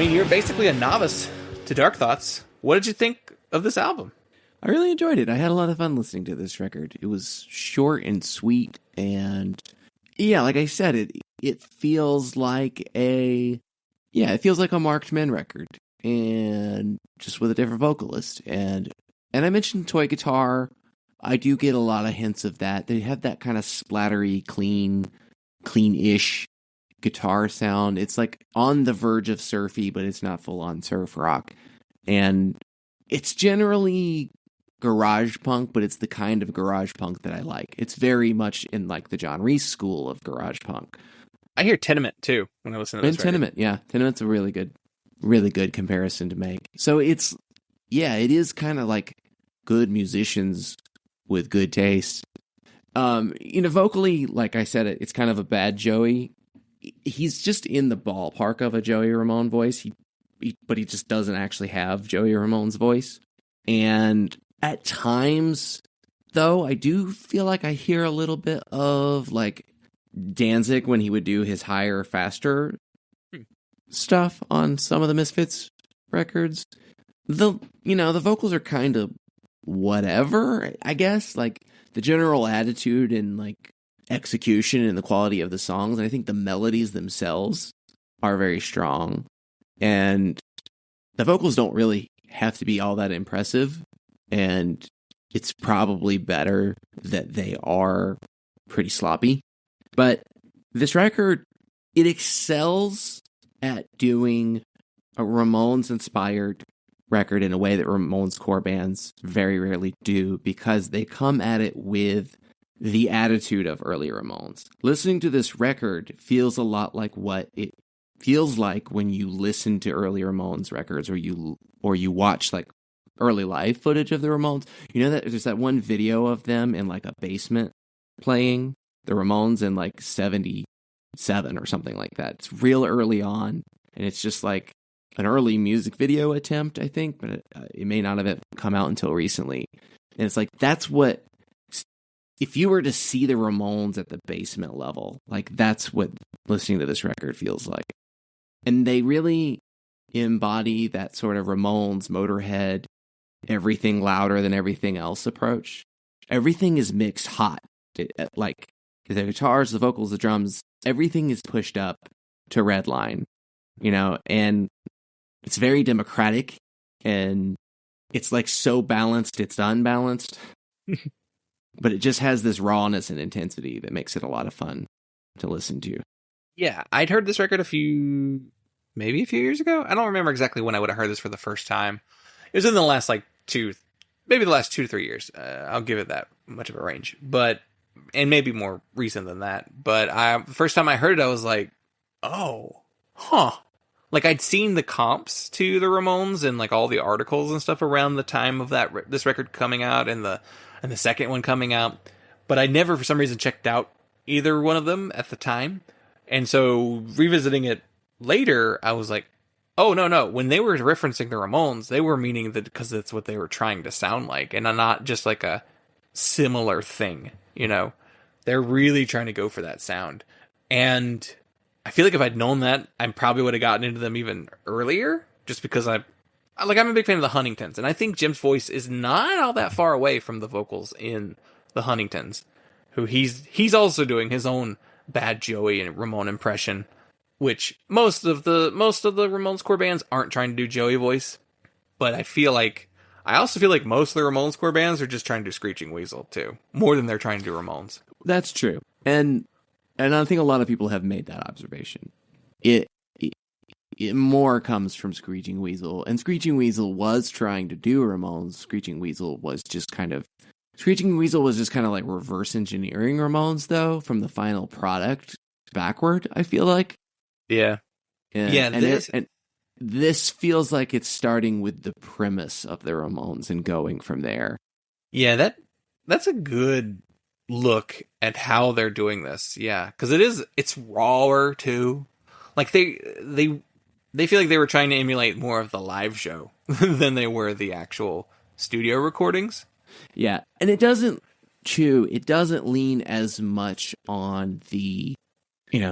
mean, you're basically a novice to Dark Thoughts. What did you think of this album? I really enjoyed it. I had a lot of fun listening to this record. It was short and sweet, and yeah, like I said, it feels like a Marked Men record, and just with a different vocalist. And I mentioned toy guitar. I do get a lot of hints of that. They have that kind of splattery, clean-ish guitar sound. It's like on the verge of surfy, but it's not full-on surf rock. And it's generally garage punk, but it's the kind of garage punk that I like. It's very much in like the John Reese school of garage punk. I hear Tenement too when I listen to this record. Tenement, yeah. Tenement's a really good comparison to make. So it is kind of like good musicians with good taste. Vocally, like I said, it's kind of a bad Joey. He's just in the ballpark of a Joey Ramone voice. But he just doesn't actually have Joey Ramone's voice. And at times, though, I do feel like I hear a little bit of like Danzig when he would do his higher, faster stuff on some of the Misfits records. The vocals are kind of whatever, I guess. Like the general attitude and like execution and the quality of the songs. And I think the melodies themselves are very strong. And the vocals don't really have to be all that impressive. And it's probably better that they are pretty sloppy. But this record, it excels at doing a Ramones-inspired record in a way that Ramones-core bands very rarely do, because they come at it with the attitude of early Ramones. Listening to this record feels a lot like what it feels like when you listen to early Ramones records, or you watch like early live footage of the Ramones. You know that there's that one video of them in like a basement playing the Ramones in like 77 or something like that. It's real early on, and it's just like an early music video attempt, I think, but it may not have come out until recently. And it's like, that's what, if you were to see the Ramones at the basement level, like that's what listening to this record feels like. And they really embody that sort of Ramones, Motorhead, everything louder than everything else approach. Everything is mixed hot. Like the guitars, the vocals, the drums, everything is pushed up to red line, and it's very democratic, and it's like so balanced, it's unbalanced, but it just has this rawness and intensity that makes it a lot of fun to listen to. Yeah, I'd heard this record maybe a few years ago. I don't remember exactly when I would have heard this for the first time. It was in the last maybe the last 2 to 3 years. I'll give it that much of a range, and maybe more recent than that. But the first time I heard it, I was like, oh, huh. Like I'd seen the comps to the Ramones and like all the articles and stuff around the time of this record coming out and the second one coming out, but I never for some reason checked out either one of them at the time. And so revisiting it later, I was like, oh, no. When they were referencing the Ramones, they were meaning that because that's what they were trying to sound like, and not just like a similar thing, They're really trying to go for that sound. And I feel like if I'd known that, I probably would have gotten into them even earlier, just because I'm a big fan of the Huntingtons, and I think Jim's voice is not all that far away from the vocals in the Huntingtons, who he's also doing his own bad Joey and Ramone impression, which most of the Ramones-core bands aren't trying to do Joey voice, but I also feel like most of the Ramones-core bands are just trying to do Screeching Weasel too, more than they're trying to do Ramones. That's true, and I think a lot of people have made that observation. It more comes from Screeching Weasel, and Screeching Weasel was trying to do Ramones. Screeching Weasel was just kind of like reverse engineering Ramones, though, from the final product backward, I feel like. Yeah. And this feels like it's starting with the premise of the Ramones and going from there. Yeah, that's a good look at how they're doing this. Yeah, because it's rawer too. Like they feel like they were trying to emulate more of the live show than they were the actual studio recordings. Yeah, and it doesn't lean as much on the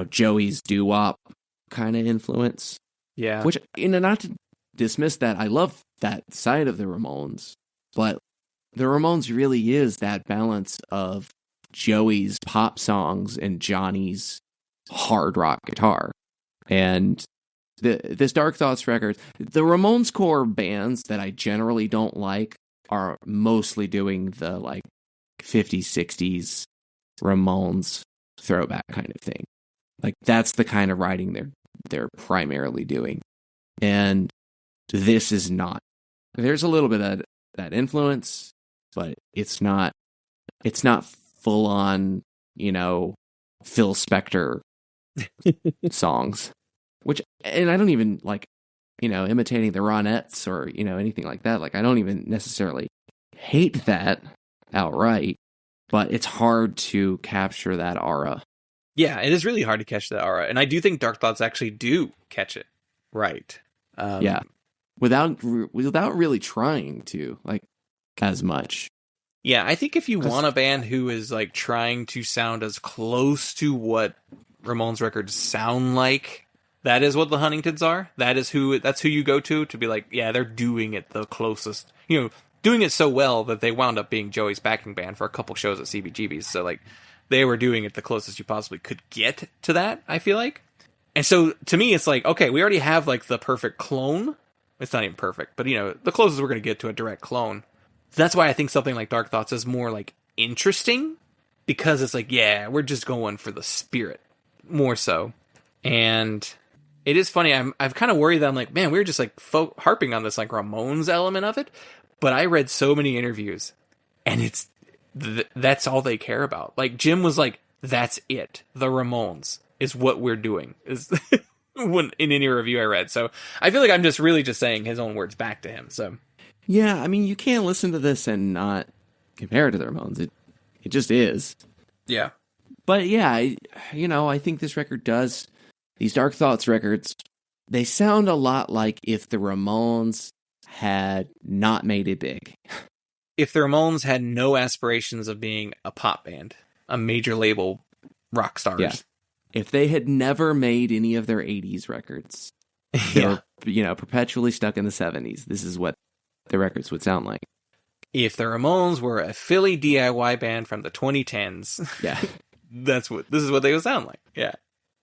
Joey's doo-wop kind of influence. Yeah. Which, not to dismiss that, I love that side of the Ramones, but the Ramones really is that balance of Joey's pop songs and Johnny's hard rock guitar. And this Dark Thoughts record, the Ramones-core bands that I generally don't like are mostly doing the like 50s, 60s Ramones throwback kind of thing. Like that's the kind of writing they're primarily doing. And this is not. There's a little bit of that influence, but it's not full on, Phil Spector songs. Which, and I don't even like, imitating the Ronettes or, anything like that. Like, I don't even necessarily hate that outright, but it's hard to capture that aura. Yeah, it is really hard to catch that aura. And I do think Dark Thoughts actually do catch it right. Yeah. Without really trying to, like, as much. Yeah, I think if you want a band who is, like, trying to sound as close to what Ramones records sound like, that is what the Huntingtons are. That's who you go to be like, yeah, they're doing it the closest, doing it so well that they wound up being Joey's backing band for a couple shows at CBGB's. So like they were doing it the closest you possibly could get to that, I feel like. And so to me, it's like, okay, we already have like the perfect clone. It's not even perfect, but the closest we're going to get to a direct clone. That's why I think something like Dark Thoughts is more like interesting, because it's like, yeah, we're just going for the spirit more so. And it is funny. I'm kind of worried that I'm like, man, we're just like harping on this like Ramones element of it. But I read so many interviews, and it's that's all they care about. Like Jim was like, that's it. The Ramones is what we're doing. Is when in any review I read. So I feel like I'm just really just saying his own words back to him. So yeah, I mean, you can't listen to this and not compare it to the Ramones. It just is. Yeah. But yeah, I think this record does. These Dark Thoughts records, they sound a lot like if the Ramones had not made it big. If the Ramones had no aspirations of being a pop band, a major label rock stars. Yeah. If they had never made any of their 80s records, they were, perpetually stuck in the 70s. This is what the records would sound like. If the Ramones were a Philly DIY band from the 2010s. Yeah. This is what they would sound like. Yeah.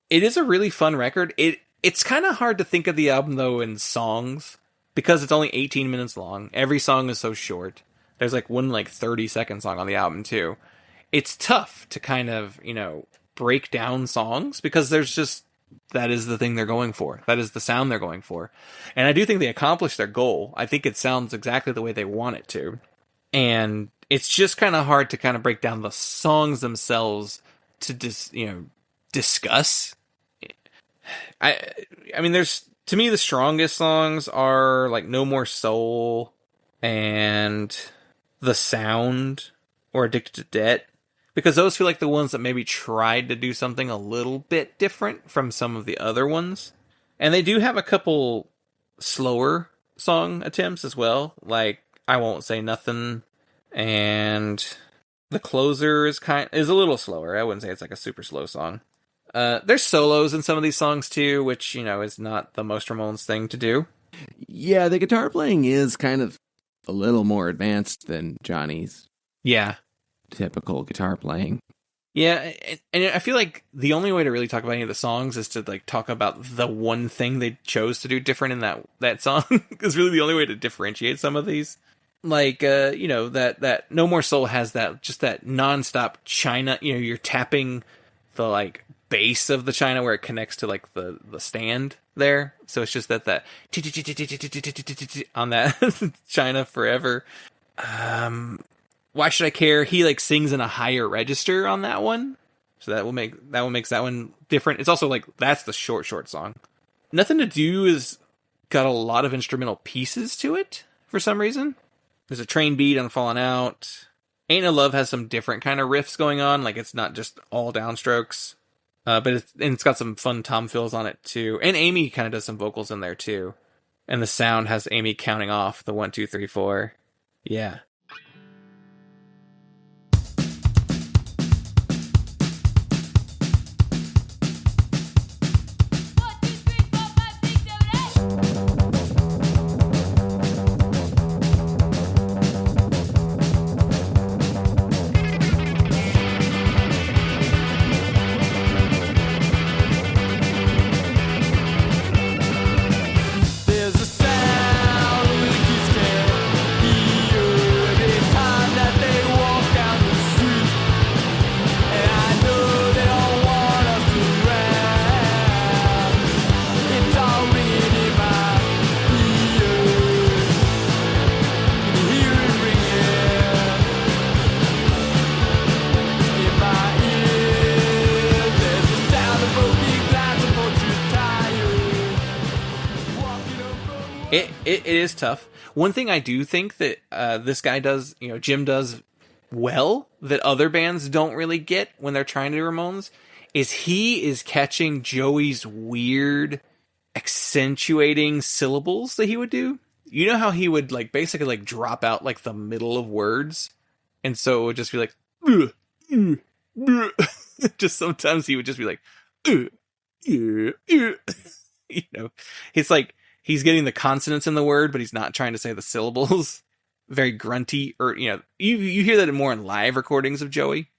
It is a really fun record. It's kind of hard to think of the album, though, in songs, because it's only 18 minutes long. Every song is so short. There's like one 30-second song on the album, too. It's tough to kind of, break down songs, because there's just, that is the thing they're going for. That is the sound they're going for. And I do think they accomplished their goal. I think it sounds exactly the way they want it to. And it's just kind of hard to kind of break down the songs themselves to discuss. I mean, to me, the strongest songs are like No More Soul and The Sound or Addicted to Debt, because those feel like the ones that maybe tried to do something a little bit different from some of the other ones. And they do have a couple slower song attempts as well, like I Won't Say Nothin', and The Closer is a little slower. I wouldn't say it's like a super slow song. There's solos in some of these songs too, which, is not the most Ramones thing to do. Yeah, the guitar playing is kind of a little more advanced than Johnny's. Yeah. Typical guitar playing. Yeah, and I feel like the only way to really talk about any of the songs is to talk about the one thing they chose to do different in that song. Is really the only way to differentiate some of these. Like, that No More Soul has that nonstop China, you're tapping the base of the China where it connects to the stand there. So it's just that on that China forever. Why Should I Care? He sings in a higher register on that one. So makes that one different. It's also that's the short song. Nothing to Do is got a lot of instrumental pieces to it for some reason. There's a train beat on Falling Out. Ain't No Love has some different kind of riffs going on. It's not just all downstrokes. But it's got some fun tom fills on it too. And Amy kind of does some vocals in there too. And the sound has Amy counting off the 1, 2, 3, 4. Yeah. It is tough. One thing I do think that this guy does, Jim does well, that other bands don't really get when they're trying to do Ramones, is he is catching Joey's weird accentuating syllables that he would do. You know how he would like basically like drop out like the middle of words, and so it would just be like just sometimes he would just be like it's like he's getting the consonants in the word, but he's not trying to say the syllables. Very grunty, or you hear that more in live recordings of Joey.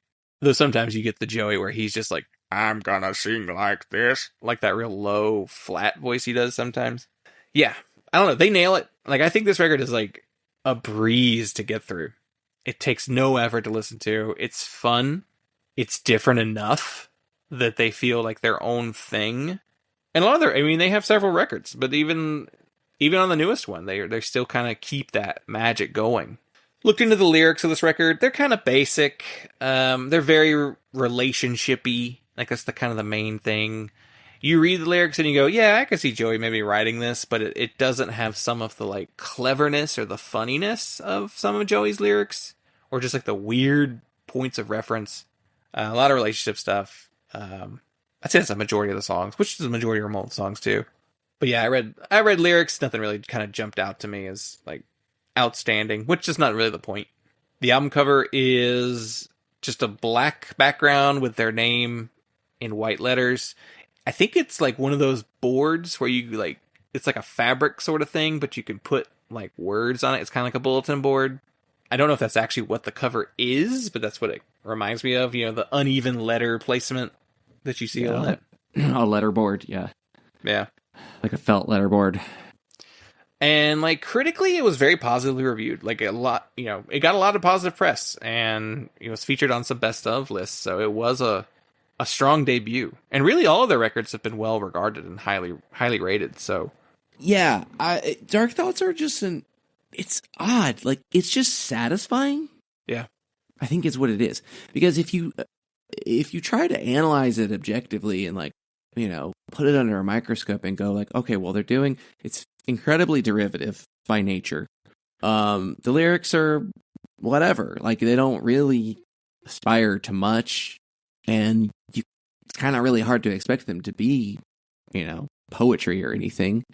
Though sometimes you get the Joey where he's just like, I'm gonna sing like this, like that real low, flat voice he does sometimes. Yeah, I don't know. They nail it. Like, I think this record is like a breeze to get through. It takes no effort to listen to. It's fun. It's different enough that they feel like their own thing. And a lot of they have several records, but even on the newest one, they still kind of keep that magic going. Looked into the lyrics of this record. They're kind of basic. They're very relationshipy. Like, that's the kind of the main thing. You read the lyrics and you go, yeah, I could see Joey maybe writing this, but it doesn't have some of the like cleverness or the funniness of some of Joey's lyrics, or just like the weird points of reference. A lot of relationship stuff. I'd say that's a majority of the songs, which is the majority of Ramones songs too. But yeah, I read lyrics. Nothing really kind of jumped out to me as like outstanding, which is not really the point. The album cover is just a black background with their name in white letters. I think it's like one of those boards where you like, it's like a fabric sort of thing, but you can put like words on it. It's kind of like a bulletin board. I don't know if that's actually what the cover is, but that's what it reminds me of. The uneven letter placement that you see a lot. A letterboard, yeah. Yeah. Like a felt letterboard. And like critically, it was very positively reviewed. Like a lot, it got a lot of positive press, and it was featured on some best of lists. So it was a strong debut. And really, all of their records have been well regarded and highly rated. So yeah, Dark Thoughts are just it's odd. Like, it's just satisfying. Yeah, I think is what it is. Because if you try to analyze it objectively and like, put it under a microscope and go like, okay, well, it's incredibly derivative by nature. The lyrics are whatever. Like, they don't really aspire to much, and it's kind of really hard to expect them to be, poetry or anything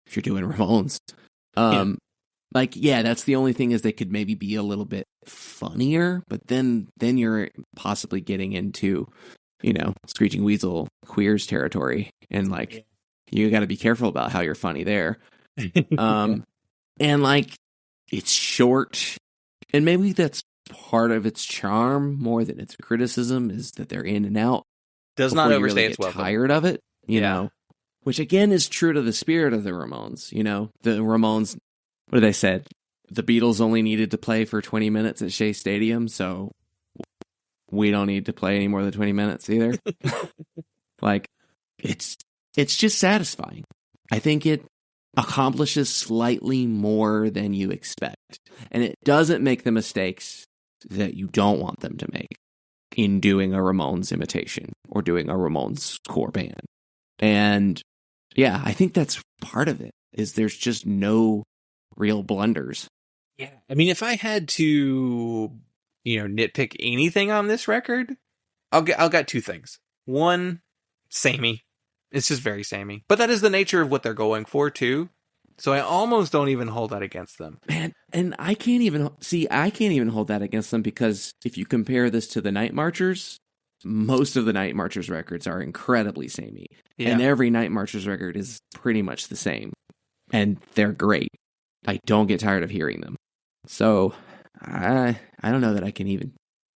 if you're doing Ramones. Like, yeah, that's the only thing, is they could maybe be a little bit funnier, but then you're possibly getting into, Screeching Weasel Queers territory, and like, you got to be careful about how you're funny there. And like, it's short, and maybe that's part of its charm more than its criticism, is that they're in and out. Does not overstay its welcome. welcome. Tired of it, you know, which again is true to the spirit of the Ramones. The Ramones, what they said, the Beatles only needed to play for 20 minutes at Shea Stadium, so we don't need to play any more than 20 minutes either. Like, it's just satisfying. I think it accomplishes slightly more than you expect, and it doesn't make the mistakes that you don't want them to make in doing a Ramones imitation or doing a Ramones-core band. And yeah, I think that's part of it, is there's just no real blunders. Yeah. I mean, if I had to, nitpick anything on this record, I'll get two things. One, samey. It's just very samey. But that is the nature of what they're going for, too. So I almost don't even hold that against them. Man, and I can't even hold that against them, because if you compare this to the Night Marchers, most of the Night Marchers records are incredibly samey. Yeah. And every Night Marchers record is pretty much the same. And they're great. I don't get tired of hearing them. So I don't know that I can even...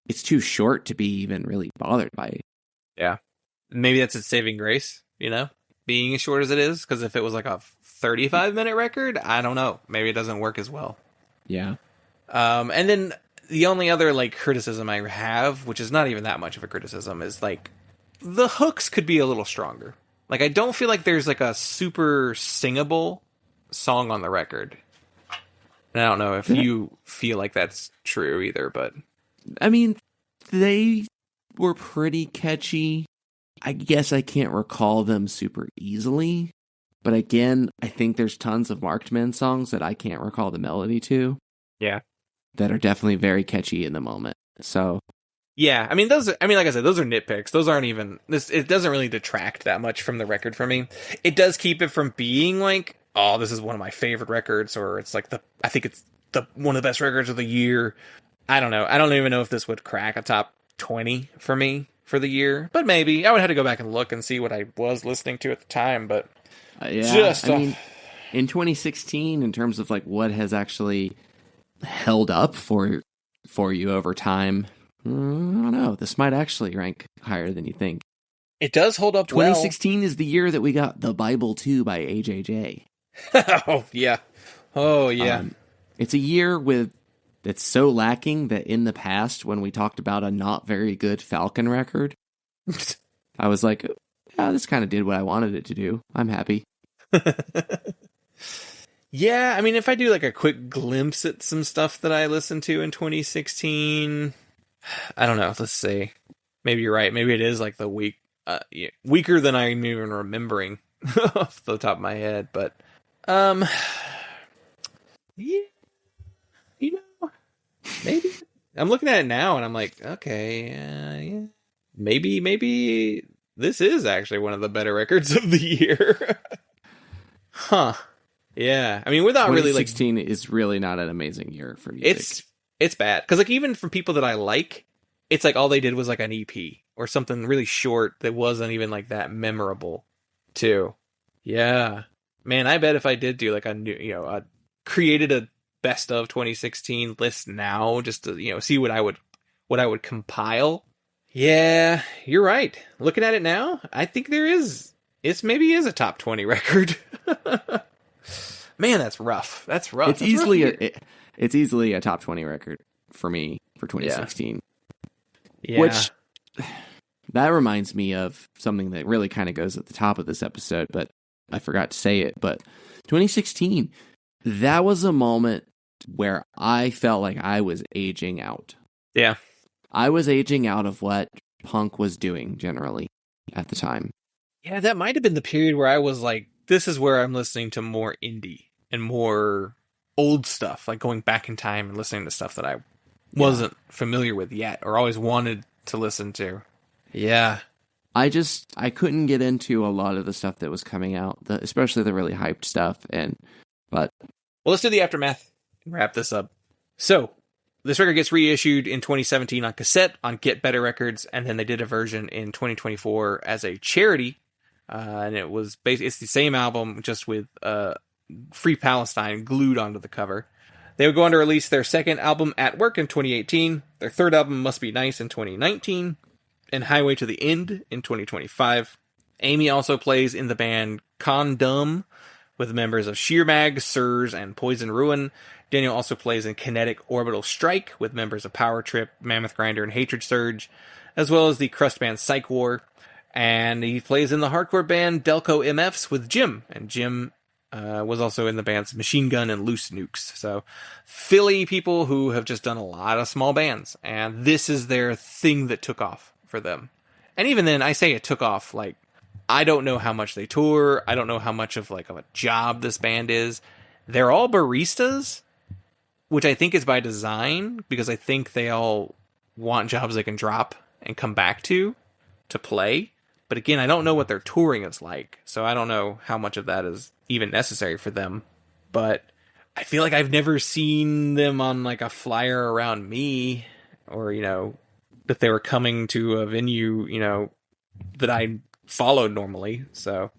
It's too short to be even really bothered by it. Yeah. Maybe that's its saving grace, being as short as it is. Because if it was like a 35-minute record, I don't know. Maybe it doesn't work as well. Yeah. And then the only other like criticism I have, which is not even that much of a criticism, is like the hooks could be a little stronger. Like, I don't feel like there's like a super singable song on the record. And I don't know if you feel like that's true either, but... I mean, they were pretty catchy. I guess I can't recall them super easily, But again, I think there's tons of Marked Men songs that I can't recall the melody to. Yeah. That are definitely very catchy in the moment. So yeah, like I said, those are nitpicks. Those aren't even this. It doesn't really detract that much from the record for me. It does keep it from being like, oh, this is one of my favorite records, or it's like I think it's one of the best records of the year. I don't know. I don't even know if this would crack a top 20 for me for the year, but maybe I would have to go back and look and see what I was listening to at the time. But in 2016, in terms of like what has actually held up for you over time, I don't know. This might actually rank higher than you think. It does hold up 2016 is the year that we got The Bible 2 by AJJ. Oh, yeah. Oh, yeah. It's a year that's so lacking that in the past, when we talked about a not very good Falcon record, I was like, yeah, this kind of did what I wanted it to do. I'm happy. Yeah, I mean, if I do like a quick glimpse at some stuff that I listened to in 2016, I don't know. Let's see. Maybe you're right. Maybe it is like the weaker than I'm even remembering off the top of my head. But, yeah, maybe I'm looking at it now and I'm like, okay, yeah, maybe this is actually one of the better records of the year. Huh. Yeah, I mean, without really like 2016 is really not an amazing year for music. It's bad because like even from people that I like, it's like all they did was like an EP or something really short that wasn't even like that memorable, too. Yeah, man, I bet if I did do like a new, created a best of 2016 list now, just to see what I would compile. Yeah, you're right. Looking at it now, I think it maybe is a top 20 record. Man, that's rough. That's rough. It's easily a top 20 record for me for 2016. Yeah. Which that reminds me of something that really kind of goes at the top of this episode, but I forgot to say it. But 2016, that was a moment where I felt like I was aging out. Yeah. I was aging out of what punk was doing generally at the time. Yeah, that might have been the period where I was like, this is where I'm listening to more indie and more old stuff, like going back in time and listening to stuff that I wasn't familiar with yet or always wanted to listen to. Yeah. I couldn't get into a lot of the stuff that was coming out, especially the really hyped stuff. Well, let's do the aftermath and wrap this up. So, this record gets reissued in 2017 on cassette on Get Better Records, and then they did a version in 2024 as a charity. And it's the same album, just with Free Palestine glued onto the cover. They would go on to release their second album, At Work, in 2018, their third album, Must Be Nice, in 2019, and Highway to the End in 2025. Amy also plays in the band Condom, with members of Sheer Mag, Sirs, and Poison Ruin. Daniel also plays in Kinetic Orbital Strike, with members of Power Trip, Mammoth Grinder, and Hatred Surge, as well as the crust band Psych War. And he plays in the hardcore band Delco MFs with Jim. And Jim was also in the bands Machine Gun and Loose Nukes. So Philly people who have just done a lot of small bands. And this is their thing that took off for them. And even then, I say it took off. Like, I don't know how much they tour. I don't know how much of a job this band is. They're all baristas, which I think is by design, because I think they all want jobs they can drop and come back to play. But again, I don't know what their touring is like, so I don't know how much of that is even necessary for them. But I feel like I've never seen them on like a flyer around me, or, that they were coming to a venue, that I followed normally. So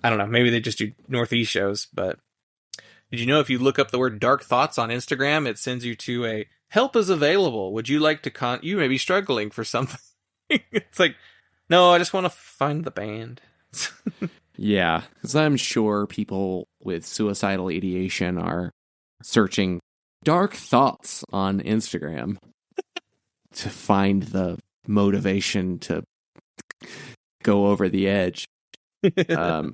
I don't know, maybe they just do Northeast shows. But did you know if you look up the word Dark Thoughts on Instagram, it sends you to a help is available. Would you like to you may be struggling for something. It's like, no, I just want to find the band. Yeah, because I'm sure people with suicidal ideation are searching dark thoughts on Instagram to find the motivation to go over the edge. Yeah.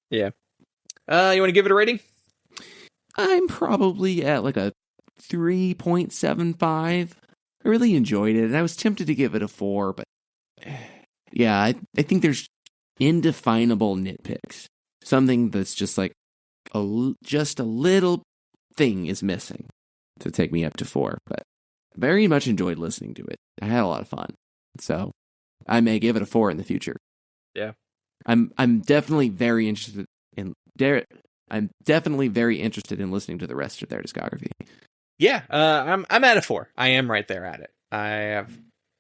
You want to give it a rating? I'm probably at like a 3.75. I really enjoyed it, and I was tempted to give it a 4, but yeah, I think there's indefinable nitpicks something that's just like just a little thing is missing to take me up to 4. But very much enjoyed listening to it. I had a lot of fun. So I may give it a 4 in the future. Yeah. I'm definitely very interested in listening to the rest of their discography. Yeah, I'm at a 4. I am right there at it. I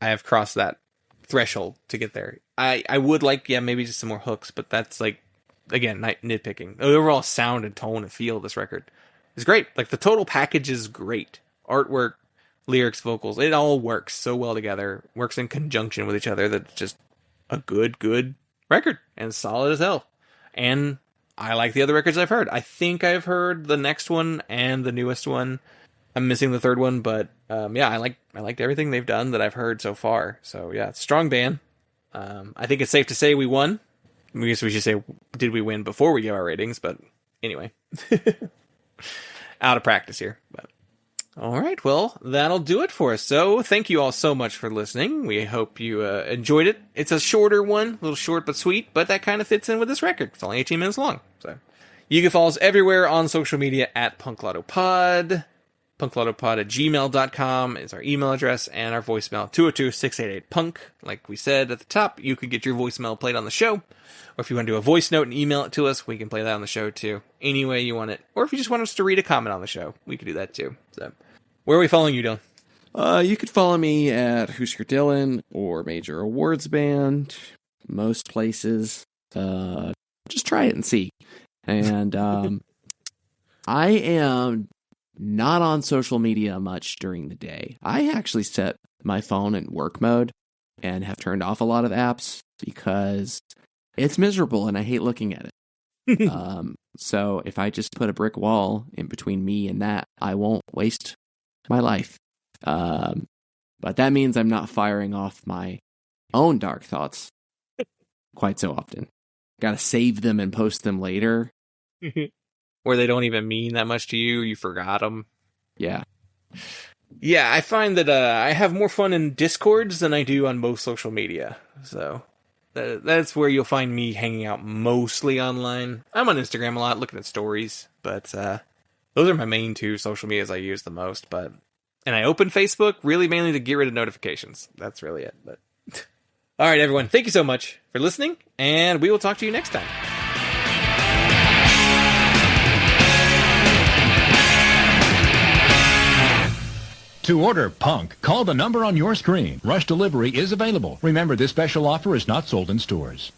have crossed that threshold to get there. I would like, maybe just some more hooks, but that's like, again, nitpicking. The overall sound and tone and feel of this record is great. Like, the total package is great. Artwork, lyrics, vocals, it all works so well together. Works in conjunction with each other. That's just a good record and solid as hell. And I like the other records I've heard. I think I've heard the next one and the newest one. I'm missing the third one, but I liked everything they've done that I've heard so far. So yeah, strong band. I think it's safe to say we won. I guess we should say, did we win before we give our ratings? But anyway, out of practice here. But all right, well, that'll do it for us. So thank you all so much for listening. We hope you enjoyed it. It's a shorter one, a little short but sweet, but that kind of fits in with this record. It's only 18 minutes long. So you can follow us everywhere on social media at PunkLottoPod. punklotopod@gmail.com is our email address, and our voicemail 202-688-PUNK. Like we said at the top, you could get your voicemail played on the show, or if you want to do a voice note and email it to us, we can play that on the show too. Any way you want it, or if you just want us to read a comment on the show, we could do that too. So, where are we following you, Dylan? You could follow me at Husker Dylan or Major Awards Band, most places. Just try it and see. And I am not on social media much during the day. I actually set my phone in work mode and have turned off a lot of apps because it's miserable and I hate looking at it. So if I just put a brick wall in between me and that, I won't waste my life. But that means I'm not firing off my own dark thoughts quite so often. Gotta save them and post them later. Or they don't even mean that much to you. You forgot them. Yeah. Yeah, I find that I have more fun in Discords than I do on most social media. So that's where you'll find me hanging out mostly online. I'm on Instagram a lot, looking at stories. But those are my main 2 social medias I use the most. And I open Facebook really mainly to get rid of notifications. That's really it. But all right, everyone. Thank you so much for listening. And we will talk to you next time. To order Punk, call the number on your screen. Rush delivery is available. Remember, this special offer is not sold in stores.